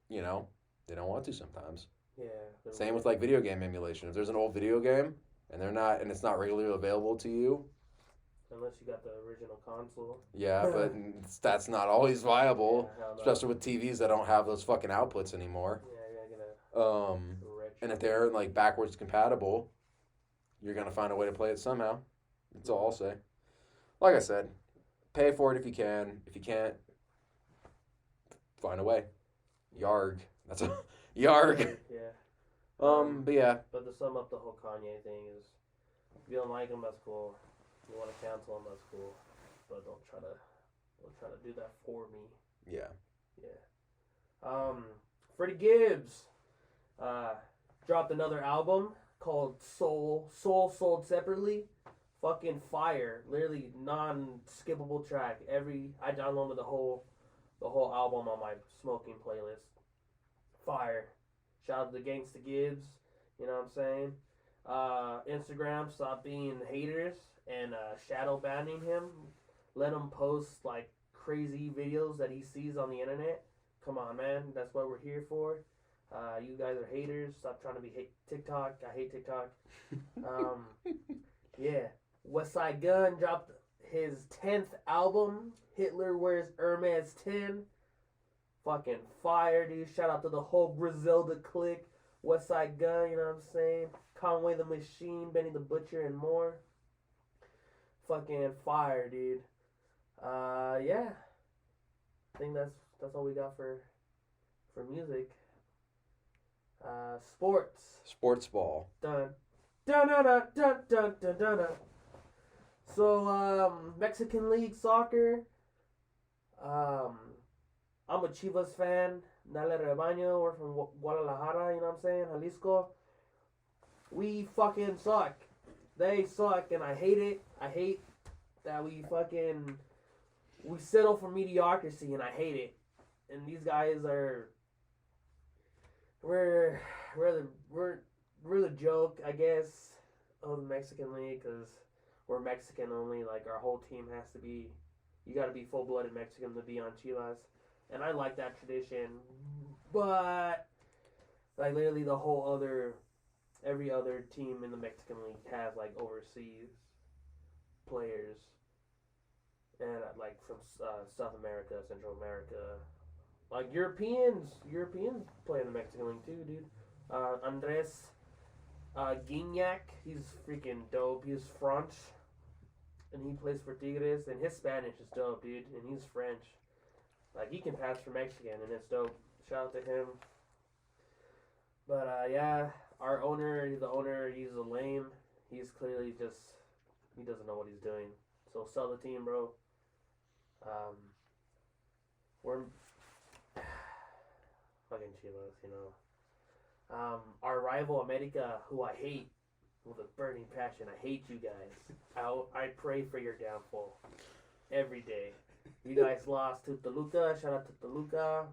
Speaker 2: you know, they don't want to sometimes.
Speaker 1: Yeah.
Speaker 2: Same with like video game emulation. If there's an old video game and it's not regularly available to you,
Speaker 1: unless you got the original console.
Speaker 2: yeah, but that's not always viable,
Speaker 1: Yeah, hell no.
Speaker 2: especially with TVs that don't have those fucking outputs anymore.
Speaker 1: Yeah, you're gonna get a
Speaker 2: And if they're like backwards compatible, you're gonna find a way to play it somehow. That's all I'll say. Like I said, pay for it if you can. If you can't, find a way. Yarg. That's a yarg.
Speaker 1: Yeah.
Speaker 2: But yeah.
Speaker 1: But to sum up the whole Kanye thing is, if you don't like him, that's cool. If you want to cancel him, that's cool. But don't try to do that for me.
Speaker 2: Yeah.
Speaker 1: Yeah. Freddie Gibbs, dropped another album called Soul sold separately. Fucking fire. Literally non-skippable track. I downloaded the whole album on my smoking playlist. Fire. Shout out to Gangsta Gibbs. You know what I'm saying? Instagram, stop being haters and shadow banning him. Let him post like crazy videos that he sees on the internet. Come on, man. That's what we're here for. You guys are haters. Stop trying to be TikTok. I hate TikTok. Yeah. Westside Gun dropped his 10th album. Hitler Wears Hermes 10. Fucking fire, dude. Shout out to the whole Griselda clique. Westside Gun, you know what I'm saying? Conway the Machine, Benny the Butcher, and more. Fucking fire, dude. Yeah. I think that's all we got for music. Sports.
Speaker 2: Sports ball.
Speaker 1: Dun dun dun dun dun dun dun dun. Dun. So Mexican League soccer. I'm a Chivas fan. Dale Rebaño. We're from Guadalajara. You know what I'm saying? Jalisco. We fucking suck. They suck, and I hate it. I hate that we settle for mediocrity, and I hate it. And these guys are we're the joke, I guess, of the Mexican League because we're Mexican only. Like our whole team has to be. You got to be full-blooded Mexican to be on Chivas, and I like that tradition. But like literally every other team in the Mexican League has like overseas players, and like from South America, Central America, like Europeans play in the Mexican League too, dude. Andres Guignac, he's freaking dope. He's French, and he plays for Tigres, and his Spanish is dope, dude. And he's French, like he can pass for Mexican, and it's dope. Shout out to him. But yeah, the owner, he's a lame. He's clearly he doesn't know what he's doing. So sell the team, bro. We're fucking Chivas, you know. Our rival America, who I hate with a burning passion. I hate you guys. I pray for your downfall every day. You guys lost to Toluca. Shout out to Toluca.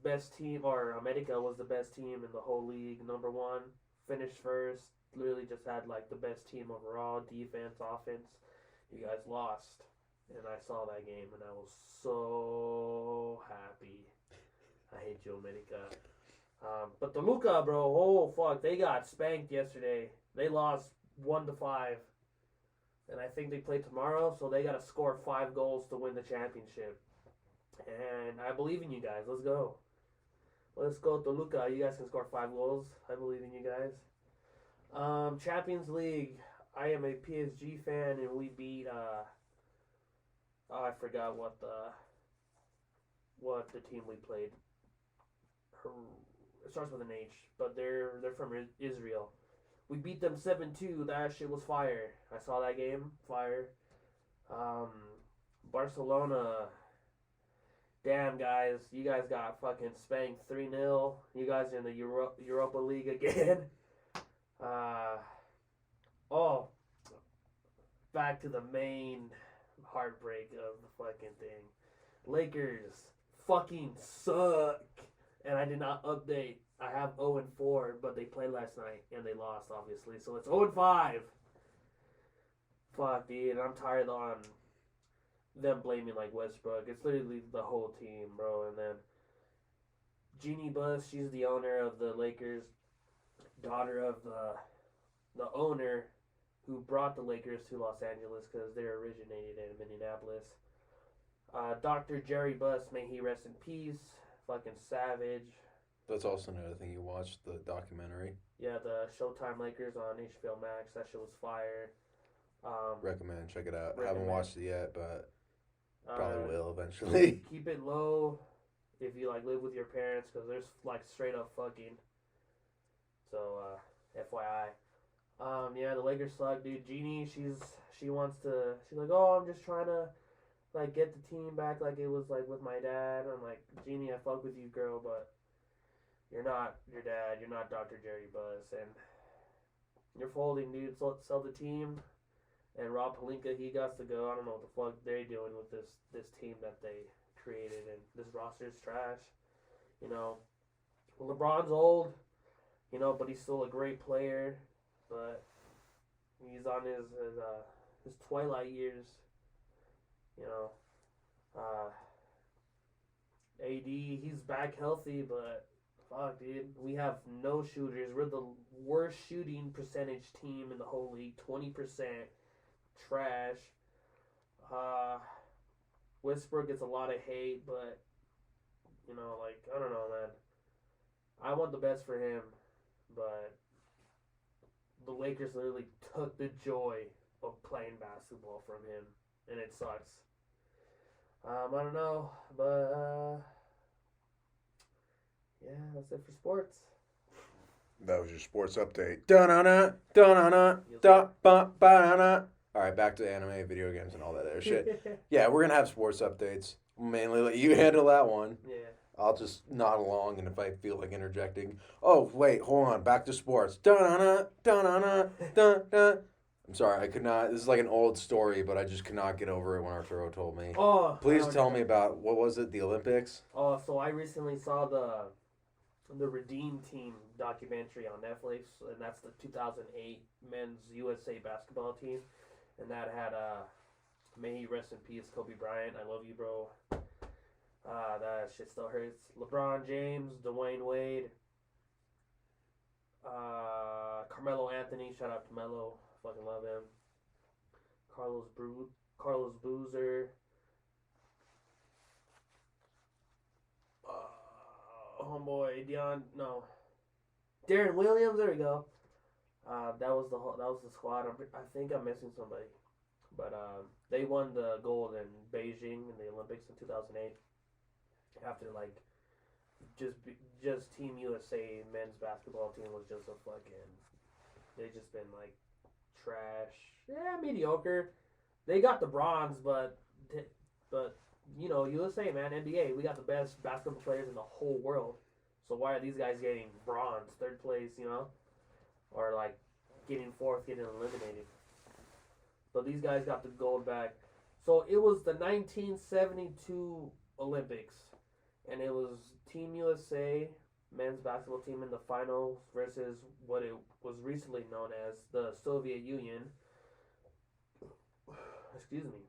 Speaker 1: Best team, or America was the best team in the whole league. Number one, finished first. Literally just had like the best team overall, defense, offense. You guys lost, and I saw that game, and I was so happy. I hate you, America. But Toluca, bro, oh fuck, they got spanked yesterday. They lost 1-5, and I think they play tomorrow, so they got to score 5 goals to win the championship. And I believe in you guys. Let's go. Let's go, Toluca. You guys can score 5 goals. I believe in you guys. Champions League. I am a PSG fan, and we beat. I forgot what the team we played. It starts with an H, but they're from Israel. We beat them 7-2. That shit was fire. I saw that game. Fire. Barcelona. Damn, guys. You guys got fucking spanked 3-0. You guys are in the Europa League again. Back to the main heartbreak of the fucking thing. Lakers fucking suck. And I did not update. I have 0-4, but they played last night and they lost, obviously. So it's 0-5. Fuck, dude. I'm tired on them blaming like Westbrook. It's literally the whole team, bro. And then Jeannie Buss, she's the owner of the Lakers, daughter of the owner who brought the Lakers to Los Angeles because they originated in Minneapolis. Dr. Jerry Buss, may he rest in peace. Fucking savage.
Speaker 2: That's also another thing you watched, the documentary.
Speaker 1: Yeah, the Showtime Lakers on HBO Max. That shit was fire.
Speaker 2: Recommend, check it out.
Speaker 1: Recommend.
Speaker 2: Haven't watched it yet, but probably will eventually.
Speaker 1: Keep it low if you like live with your parents, because there's like straight up fucking. So FYI. Yeah, the Lakers suck, dude. Jeannie, she's like, oh, I'm just trying to like get the team back like it was like with my dad. I'm like, Jeannie, I fuck with you, girl, but you're not your dad. You're not Dr. Jerry Buss, and you're folding, dude. So sell the team. And Rob Pelinka, he got to go. I don't know what the fuck they're doing with this team that they created, and this roster's trash. You know, LeBron's old, you know, but he's still a great player. But he's on his twilight years. You know, AD, he's back healthy, but fuck, dude, we have no shooters. We're the worst shooting percentage team in the whole league, 20%. Trash. Westbrook gets a lot of hate, but you know, like, I don't know, man. I want the best for him, but the Lakers literally took the joy of playing basketball from him, and it sucks. I don't know, but yeah, that's it for sports.
Speaker 2: That was your sports update. Da-na-na, da-na-na, da-ba-ba-na. All right, back to anime, video games, and all that other shit. Yeah, we're going to have sports updates. Mainly let you handle that one.
Speaker 1: Yeah.
Speaker 2: I'll just nod along, and if I feel like interjecting, oh, wait, hold on, back to sports. Da-na-na, da-na-na, da-na. I'm sorry, I could not. This is like an old story, but I just could not get over it when Arturo told me.
Speaker 1: Oh,
Speaker 2: please tell me about, what was it, the Olympics?
Speaker 1: Oh, so I recently saw the Redeem Team documentary on Netflix, and that's the 2008 men's USA basketball team, and that had may he rest in peace, Kobe Bryant. I love you, bro. That shit still hurts. LeBron James, Dwayne Wade, Carmelo Anthony. Shout out to Melo. Fucking love him. Carlos Boozer. Homeboy, Darren Williams. There we go. That was the squad. I think I'm missing somebody, but they won the gold in Beijing in the Olympics in 2008. After like just Team USA men's basketball team was just a fucking. They just been like trash. Yeah, mediocre. They got the bronze, but you know, USA, man, NBA, we got the best basketball players in the whole world. So why are these guys getting bronze, third place, you know? Or like getting fourth, getting eliminated. But these guys got the gold back. So it was the 1972 Olympics, and it was Team USA men's basketball team in the finals versus what it was recently known as the Soviet Union. Excuse me.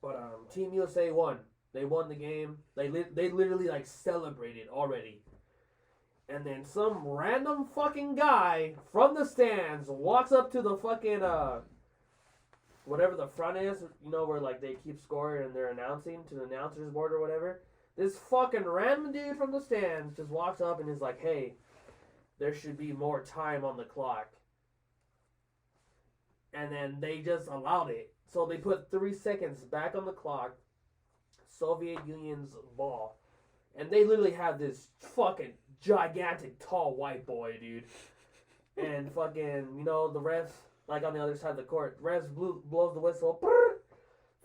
Speaker 1: But Team USA won. They won the game. They literally like celebrated already. And then some random fucking guy from the stands walks up to the fucking whatever the front is, you know, where like they keep score and they're announcing to the announcers board or whatever. This fucking random dude from the stands just walks up and is like, "Hey, there should be more time on the clock." And then they just allowed it. So they put 3 seconds back on the clock. Soviet Union's ball. And they literally have this fucking gigantic tall white boy, dude. And fucking, you know, the refs, like on the other side of the court, the refs blows the whistle. Brrr,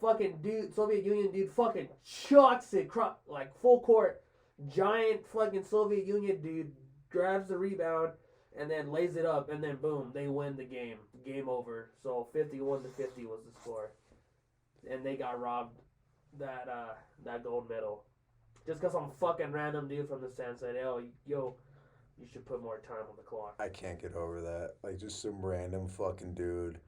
Speaker 1: fucking dude, Soviet Union dude fucking chucks it, like full court. Giant fucking Soviet Union dude grabs the rebound and then lays it up, and then boom, they win the game. Game over. So 51-50 was the score. And they got robbed that gold medal. Just because some fucking random dude from the stand said, yo, you should put more time on the clock.
Speaker 2: I can't get over that. Like, just some random fucking dude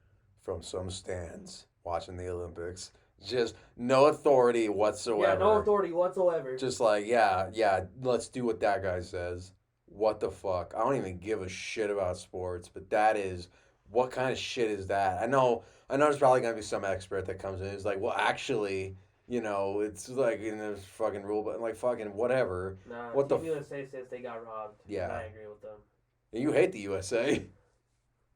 Speaker 2: from some stands watching the Olympics Just no authority
Speaker 1: Yeah,
Speaker 2: whatsoever.
Speaker 1: no authority whatsoever.
Speaker 2: Just like, yeah, let's do what that guy says. What the fuck? I don't even give a shit about sports, but that is what kind of shit is that? I know there's probably gonna be some expert that comes in who's like, well, actually, it's like in this fucking rule, but like fucking whatever.
Speaker 1: Nah,
Speaker 2: What the?
Speaker 1: Team USA says they got robbed. And
Speaker 2: Yeah,
Speaker 1: I agree with them.
Speaker 2: you hate the USA.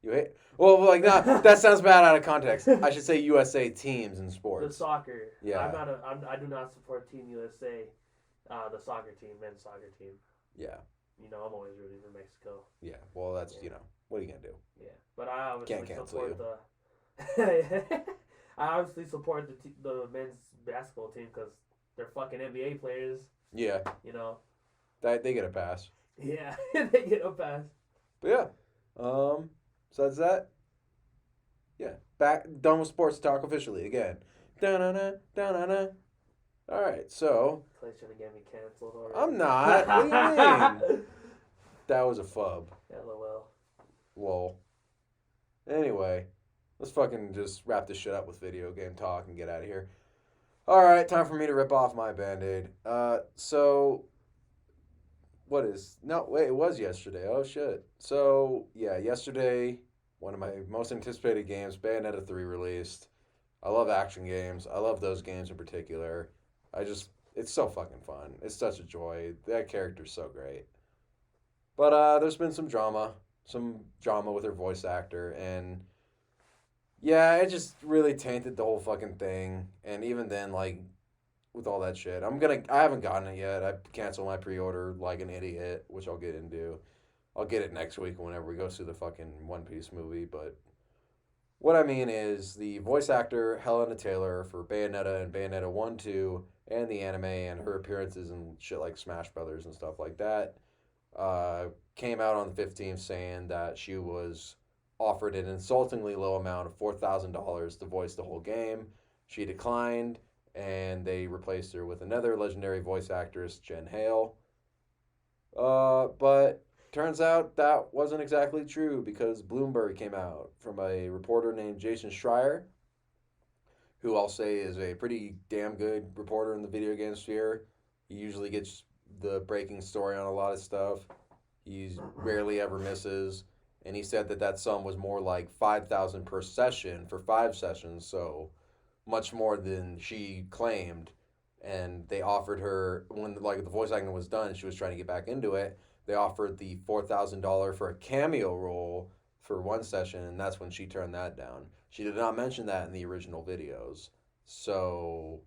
Speaker 2: You hate. Well, like not that sounds bad out of context. I should say USA teams in
Speaker 1: The
Speaker 2: sports.
Speaker 1: soccer.
Speaker 2: Yeah.
Speaker 1: I do not support Team USA, the soccer team, men's soccer team.
Speaker 2: Yeah.
Speaker 1: I'm always rooting for Mexico.
Speaker 2: Yeah. Well, that's
Speaker 1: Yeah.
Speaker 2: what are you gonna do?
Speaker 1: Yeah, but I obviously
Speaker 2: Can't cancel
Speaker 1: support
Speaker 2: you.
Speaker 1: the. I obviously support the men's basketball team because they're fucking NBA players.
Speaker 2: Yeah. That they get a pass.
Speaker 1: Yeah, they get a pass.
Speaker 2: But yeah. So that's that. Yeah. Back done with sports talk officially again. Da-na-na, da-na-na. All right, so
Speaker 1: Clay's trying to get me canceled already.
Speaker 2: I'm not. What do you mean? That was a fub.
Speaker 1: LOL.
Speaker 2: Lol. Anyway, let's fucking just wrap this shit up with video game talk and get out of here. All right, time for me to rip off my Band-Aid. So what is... No, wait, it was yesterday. Oh, shit. So, yeah, yesterday, one of my most anticipated games, Bayonetta 3 released. I love action games. I love those games in particular. It's so fucking fun. It's such a joy. That character's so great. But there's been some drama with her voice actor, and yeah, it just really tainted the whole fucking thing. And even then, like, with all that shit, I haven't gotten it yet. I canceled my pre-order like an idiot, which I'll get into. I'll get it next week whenever we go see the fucking One Piece movie. But what I mean is the voice actor Helena Taylor for Bayonetta and Bayonetta 1, 2, and the anime and her appearances in shit like Smash Brothers and stuff like that, came out on the 15th saying that she was offered an insultingly low amount of $4,000 to voice the whole game. She declined, and they replaced her with another legendary voice actress, Jen Hale. But turns out that wasn't exactly true because Bloomberg came out from a reporter named Jason Schreier, who I'll say is a pretty damn good reporter in the video game sphere. He usually gets the breaking story on a lot of stuff. He rarely ever misses. And he said that sum was more like $5,000 per session for 5 sessions, so much more than she claimed. And they offered her, when like the voice acting was done, she was trying to get back into it. They offered the $4,000 for a cameo role for 1 session, and that's when she turned that down. She did not mention that in the original videos. So,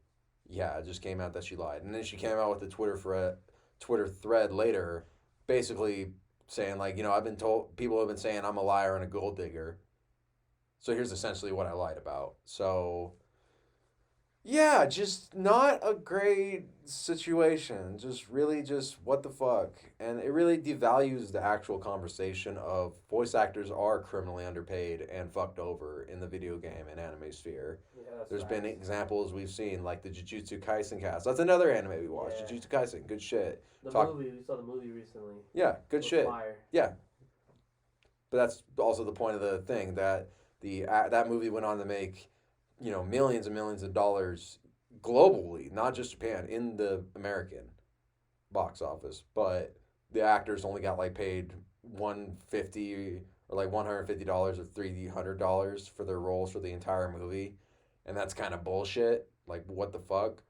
Speaker 2: yeah, it just came out that she lied. And then she came out with a Twitter thread later, basically saying, like, I've been told, people have been saying I'm a liar and a gold digger. So here's essentially what I lied about. So, yeah, just not a great situation. Just really just what the fuck. And it really devalues the actual conversation of voice actors are criminally underpaid and fucked over in the video game and anime sphere.
Speaker 1: Yeah,
Speaker 2: There's been examples we've seen, like the Jujutsu Kaisen cast. That's another anime we watched.
Speaker 1: Yeah.
Speaker 2: Jujutsu Kaisen, good shit.
Speaker 1: We saw the movie recently.
Speaker 2: Yeah, good shit.
Speaker 1: Fire.
Speaker 2: Yeah. But that's also the point of the thing, that that movie went on to make, millions and millions of dollars globally, not just Japan, in the American box office. But the actors only got like paid $150 or like $150 or $300 for their roles for the entire movie, and that's kind of bullshit. Like, what the fuck?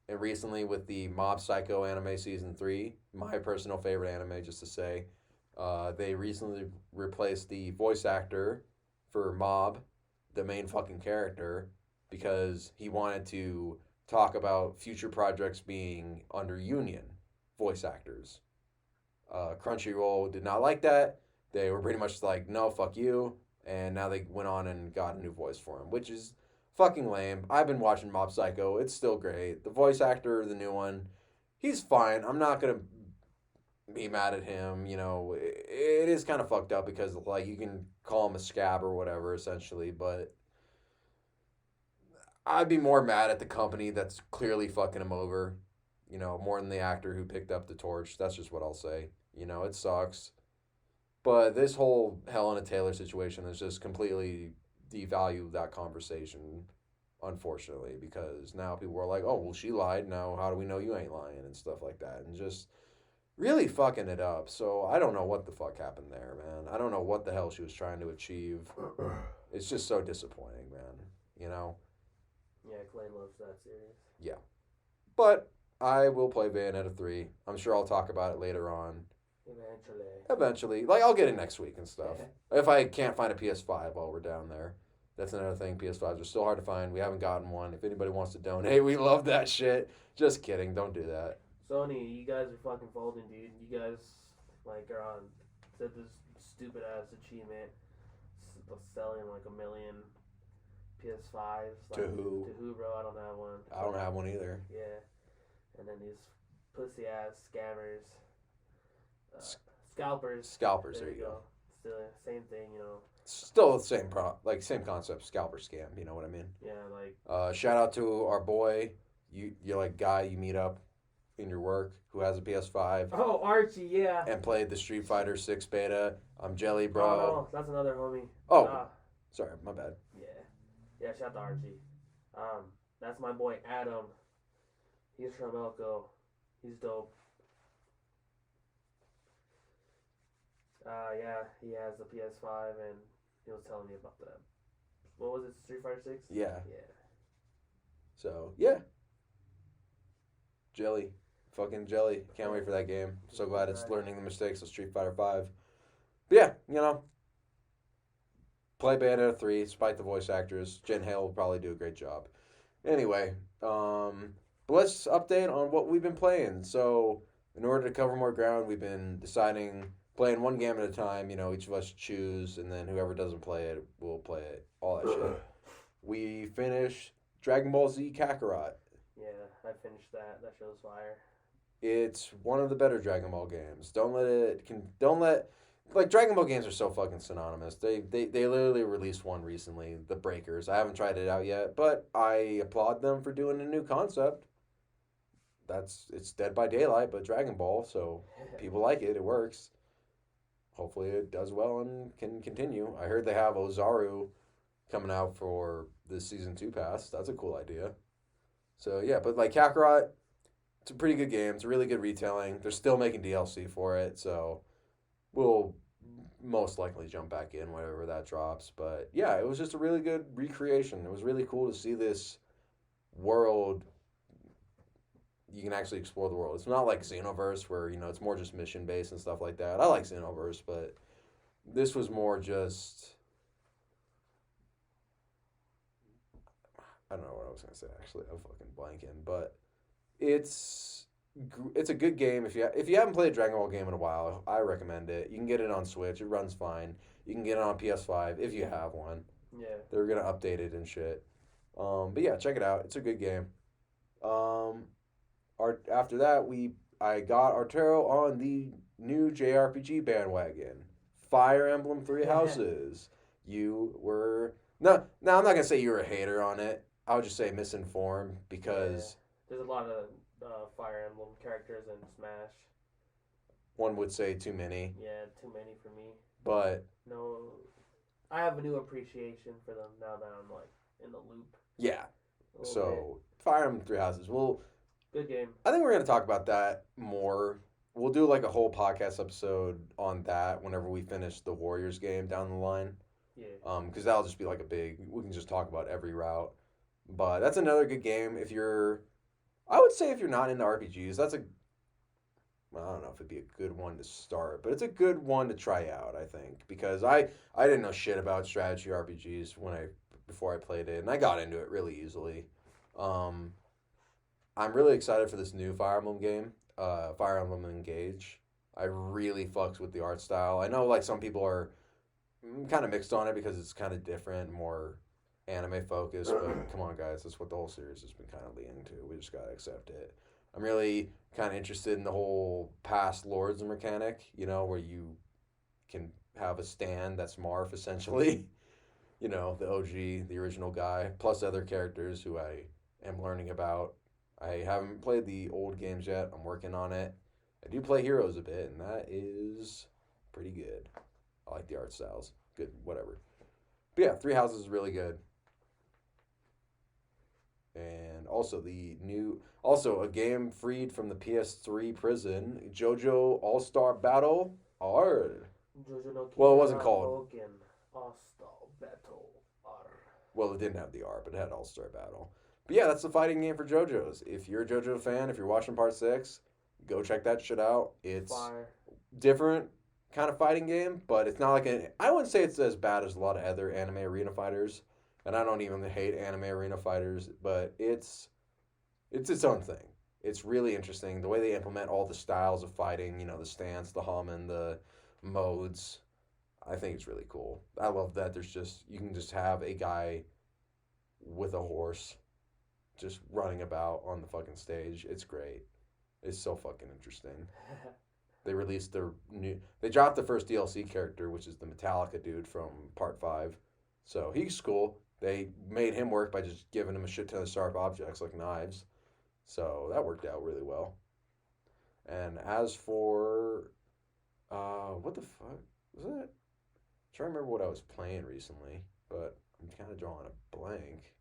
Speaker 2: And recently with the Mob Psycho anime season 3, my personal favorite anime, just to say, they recently replaced the voice actor for Mob, the main fucking character, because he wanted to talk about future projects being under union voice actors. Crunchyroll did not like that. They were pretty much like, no, fuck you. And now they went on and got a new voice for him, which is fucking lame. I've been watching Mob Psycho. It's still great. The voice actor, the new one, he's fine. I'm not going to be mad at him. It is kind of fucked up because, like, you can call him a scab or whatever, essentially, but I'd be more mad at the company that's clearly fucking him over, more than the actor who picked up the torch. That's just what I'll say. It sucks. But this whole Helena Taylor situation has just completely devalued that conversation unfortunately, because now people are like, oh, well, she lied. Now, how do we know you ain't lying and stuff like that? And just really fucking it up. So I don't know what the fuck happened there, man. I don't know what the hell she was trying to achieve. It's just so disappointing, man. You know?
Speaker 1: Yeah, Clay loves that series.
Speaker 2: Yeah. But I will play Bayonetta 3. I'm sure I'll talk about it later on. Eventually. Like, I'll get it next week and stuff. If I can't find a PS5 while we're down there. That's another thing. PS5s are still hard to find. We haven't gotten one. If anybody wants to donate, we love that shit. Just kidding. Don't do that.
Speaker 1: Sony, you guys are fucking folding, dude. You guys, like, are on, said this stupid ass achievement, selling like 1 million PS5s. Like,
Speaker 2: To who?
Speaker 1: To who, bro? I don't have one.
Speaker 2: I don't have one either.
Speaker 1: Yeah. And then these pussy ass scammers, scalpers.
Speaker 2: Scalpers, there you go.
Speaker 1: Still, same thing, you know.
Speaker 2: Still the same concept, scalper scam, you know what I mean?
Speaker 1: Yeah, like.
Speaker 2: Shout out to our boy, you're like guy you meet up in your work who has a PS5.
Speaker 1: Oh, Archie, yeah.
Speaker 2: And played the Street Fighter 6 beta. I'm Jelly, bro.
Speaker 1: Oh, no, that's another homie.
Speaker 2: Oh, sorry, my bad.
Speaker 1: Yeah, shout out to Archie. That's my boy Adam. He's from Elko. He's dope. Yeah, he has the PS5 and he was telling me about that. What was it, Street Fighter 6?
Speaker 2: Yeah.
Speaker 1: Yeah.
Speaker 2: So, yeah. Jelly. Fucking Jelly. Can't wait for that game. So glad it's learning the mistakes of Street Fighter 5. But yeah, you know. Play Bayonetta 3, despite the voice actors. Jen Hale will probably do a great job. Anyway, but let's update on what we've been playing. So, in order to cover more ground, we've been deciding, playing one game at a time. You know, each of us choose, and then whoever doesn't play it will play it. All that shit. We finished Dragon Ball Z Kakarot.
Speaker 1: Yeah, I finished that. That show's fire.
Speaker 2: It's one of the better Dragon Ball games. Like, Dragon Ball games are so fucking synonymous. They literally released one recently, The Breakers. I haven't tried it out yet, but I applaud them for doing a new concept. It's Dead by Daylight, but Dragon Ball, so people like it. It works. Hopefully it does well and can continue. I heard they have Ozaru coming out for the Season 2 pass. That's a cool idea. So, yeah, but, like, Kakarot, it's a pretty good game. It's a really good retelling. They're still making DLC for it, so we'll most likely jump back in whenever that drops. But yeah, it was just a really good recreation. It was really cool to see this world. You can actually explore the world. It's not like Xenoverse where, you know, it's more just mission based and stuff like that. I like Xenoverse, but this was more just, I don't know what I was going to say actually. I'm fucking blanking, but it's a good game. If you haven't played a Dragon Ball game in a while, I recommend it. You can get it on Switch. It runs fine. You can get it on PS5 if you have one.
Speaker 1: Yeah. They're
Speaker 2: going to update it and shit. But yeah, check it out. It's a good game. After that, I got Arturo on the new JRPG bandwagon. Fire Emblem Three Houses. You were... No, I'm not going to say you were a hater on it. I would just say misinformed because...
Speaker 1: Yeah. There's a lot of Fire Emblem characters in Smash.
Speaker 2: One would say too many.
Speaker 1: Yeah, too many for me.
Speaker 2: But...
Speaker 1: No, I have a new appreciation for them now that I'm, like, in the loop.
Speaker 2: Yeah. So, Fire Emblem Three Houses.
Speaker 1: Good game.
Speaker 2: I think we're going to talk about that more. We'll do, like, a whole podcast episode on that whenever we finish the Warriors game down the line.
Speaker 1: Yeah.
Speaker 2: Because that'll just be, like, we can just talk about every route. But that's another good game I would say if you're not into RPGs, I don't know if it'd be a good one to start, but it's a good one to try out, I think, because I didn't know shit about strategy RPGs before I played it, and I got into it really easily. I'm really excited for this new Fire Emblem game, Fire Emblem Engage. I really fucks with the art style. I know, like, some people are kind of mixed on it because it's kind of different, more anime focused, but come on, guys, that's what the whole series has been kind of leaning to. We just gotta accept it. I'm really kind of interested in the whole past lords mechanic, you know, where you can have a stand that's Marth, essentially. You know, the OG, the original guy, plus other characters who I am learning about. I haven't played the old games yet. I'm working on it. I do play Heroes a bit, and that is pretty good. I like the art styles. Good, whatever. But yeah, Three Houses is really good. And also a game freed from the PS3 prison, JoJo All Star Battle R.
Speaker 1: Jojo no
Speaker 2: Well, it wasn't
Speaker 1: Kira
Speaker 2: called.
Speaker 1: Bogen All-Star Battle R.
Speaker 2: Well, it didn't have the R, but it had All Star Battle. But yeah, that's the fighting game for JoJo's. If you're a JoJo fan, if you're watching Part 6, go check that shit out. It's
Speaker 1: Fire.
Speaker 2: different kind of fighting game, but it's not I wouldn't say it's as bad as a lot of other anime arena fighters. And I don't even hate anime arena fighters, but it's its own thing. It's really interesting the way they implement all the styles of fighting. The stance, the Hamen, the modes. I think it's really cool. I love that you can just have a guy with a horse just running about on the fucking stage. It's great. It's so fucking interesting. They released they dropped the first DLC character, which is the Metallica dude from Part 5. So he's cool. They made him work by just giving him a shit ton of sharp objects like knives. So that worked out really well. And as for what the fuck was that? I'm trying to remember what I was playing recently, but I'm kind of drawing a blank.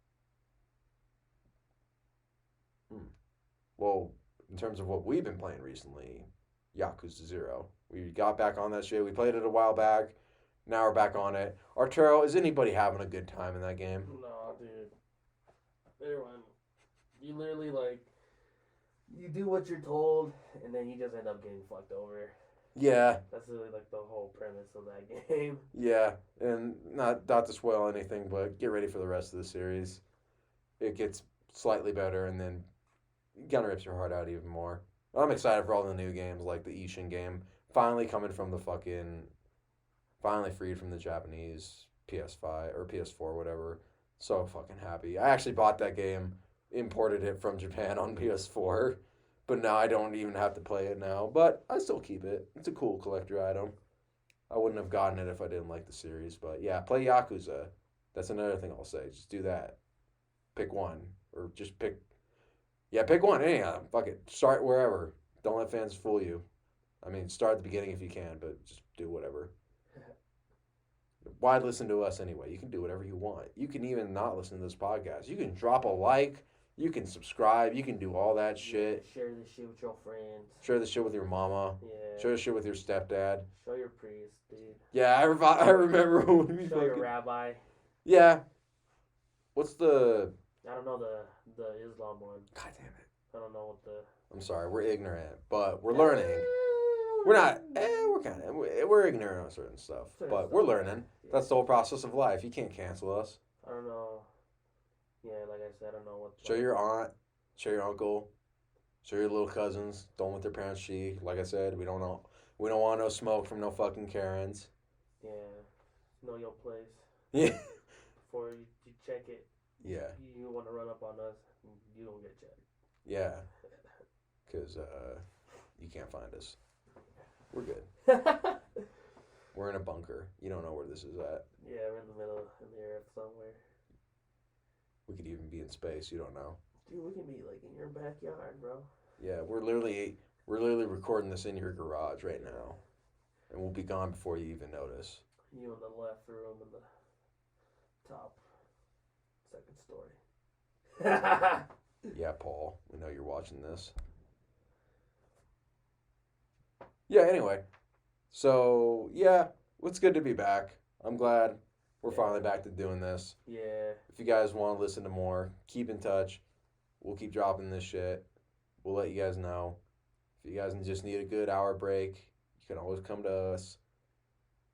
Speaker 2: Well, in terms of what we've been playing recently, Yakuza 0. We got back on that shit. We played it a while back. Now we're back on it. Arturo, is anybody having a good time in that game?
Speaker 1: No, dude. Everyone, you literally you do what you're told, and then you just end up getting fucked over.
Speaker 2: Yeah.
Speaker 1: That's really the whole premise of that game.
Speaker 2: Yeah, and not to spoil anything, but get ready for the rest of the series. It gets slightly better, and then kind of rips your heart out even more. I'm excited for all the new games, like the Ishin game, finally coming from finally freed from the Japanese PS5 or PS4, whatever. So fucking happy. I actually bought that game, imported it from Japan on PS4, but now I don't even have to play it now. But I still keep it. It's a cool collector item. I wouldn't have gotten it if I didn't like the series. But yeah, play Yakuza. That's another thing I'll say. Just do that. Pick one. Or just pick... Yeah, pick one. Anyhow, fuck it. Start wherever. Don't let fans fool you. I mean, start at the beginning if you can, but just do whatever. Why listen to us anyway? You can do whatever you want. You can even not listen to this podcast. You can drop a like. You can subscribe. You can do all that shit.
Speaker 1: Yeah, share this shit with your friends.
Speaker 2: Share this shit with your mama.
Speaker 1: Yeah.
Speaker 2: Share this shit with your stepdad.
Speaker 1: Show your priest, dude.
Speaker 2: Yeah, I remember when we
Speaker 1: Show your rabbi.
Speaker 2: Yeah. What's the...
Speaker 1: I don't know the Islam one.
Speaker 2: God damn it.
Speaker 1: I don't know what the...
Speaker 2: I'm sorry, we're ignorant, but we're learning. We're not... we're ignorant on certain stuff, but we're learning.
Speaker 1: Yeah.
Speaker 2: That's the whole process of life. You can't cancel us.
Speaker 1: I don't know. Yeah, like I said, I don't know what...
Speaker 2: Show your aunt, show your uncle, show your little cousins. Don't let their parents cheat. Like I said, we don't know. We don't want no smoke from no fucking Karens.
Speaker 1: Yeah. Know your place.
Speaker 2: Yeah.
Speaker 1: Before you check it.
Speaker 2: Yeah.
Speaker 1: You want to run up on us, you don't get checked.
Speaker 2: Yeah. Because you can't find us. We're good. We're in a bunker. You don't know where this is at.
Speaker 1: Yeah, we're in the middle of the earth somewhere.
Speaker 2: We could even be in space. You don't know.
Speaker 1: Dude, we can be in your backyard, bro.
Speaker 2: Yeah, we're literally recording this in your garage right now, and we'll be gone before you even notice.
Speaker 1: You in the left room in the top second story.
Speaker 2: Yeah, Paul. We know you're watching this. Yeah. Anyway, so yeah, it's good to be back. I'm glad we're finally back to doing this.
Speaker 1: Yeah.
Speaker 2: If you guys want to listen to more, keep in touch. We'll keep dropping this shit. We'll let you guys know. If you guys just need a good hour break, you can always come to us.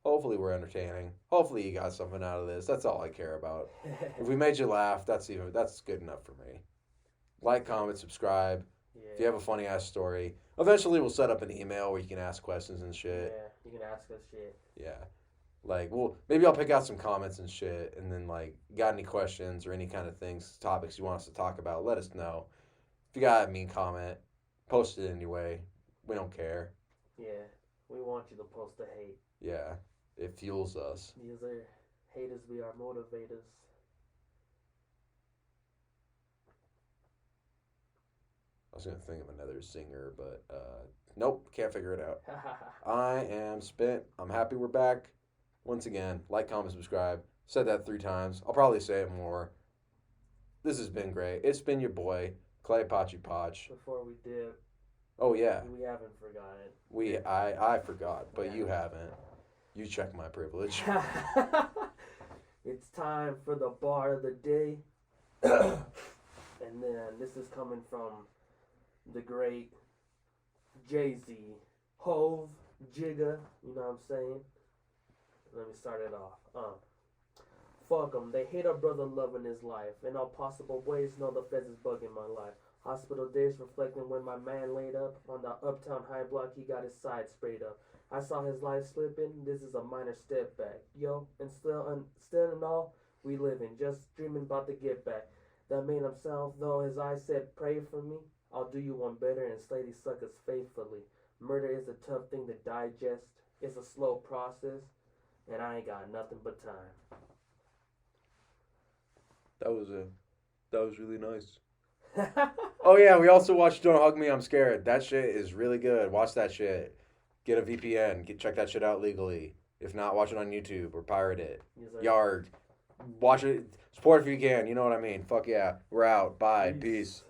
Speaker 2: Hopefully we're entertaining. Hopefully you got something out of this. That's all I care about. If we made you laugh, that's good enough for me. Like, comment, subscribe.
Speaker 1: Yeah.
Speaker 2: If you have a funny ass story, eventually we'll set up an email where you can ask questions and shit.
Speaker 1: Yeah, you can ask us shit.
Speaker 2: Yeah. Maybe I'll pick out some comments and shit, and then, got any questions or any kind of things, topics you want us to talk about, let us know. If you got a mean comment, post it anyway. We don't care.
Speaker 1: Yeah, we want you to post the hate.
Speaker 2: Yeah, it fuels us.
Speaker 1: These are haters, we are motivators.
Speaker 2: I was going to think of another singer, but nope, can't figure it out. I am spent. I'm happy we're back. Once again, like, comment, subscribe. Said that 3 times. I'll probably say it more. This has been great. It's been your boy, Clay Pachi Poch.
Speaker 1: Before we dip,
Speaker 2: Oh, yeah.
Speaker 1: we haven't forgotten.
Speaker 2: I forgot, but you haven't. You check my privilege.
Speaker 1: It's time for the bar of the day. And then this is coming from the great Jay-Z, Hove, Jigga, you know what I'm saying? Let me start it off. Fuck 'em, they hate our brother loving his life. In all possible ways, know the feds is bugging my life. Hospital days reflecting when my man laid up. On the uptown high block, he got his side sprayed up. I saw his life slipping, this is a minor step back. Yo, and still in all, we living, just dreaming about the get back. That man himself, though his eyes said, pray for me. I'll do you one better and slay these suckers faithfully. Murder is a tough thing to digest. It's a slow process, and I ain't got nothing but time.
Speaker 2: That was really nice. Oh yeah, we also watched Don't Hug Me, I'm Scared. That shit is really good. Watch that shit. Get a VPN. Check that shit out legally. If not, watch it on YouTube or pirate it.
Speaker 1: Yes,
Speaker 2: Yard. Watch it. Support if you can. You know what I mean. Fuck yeah. We're out. Bye. Peace.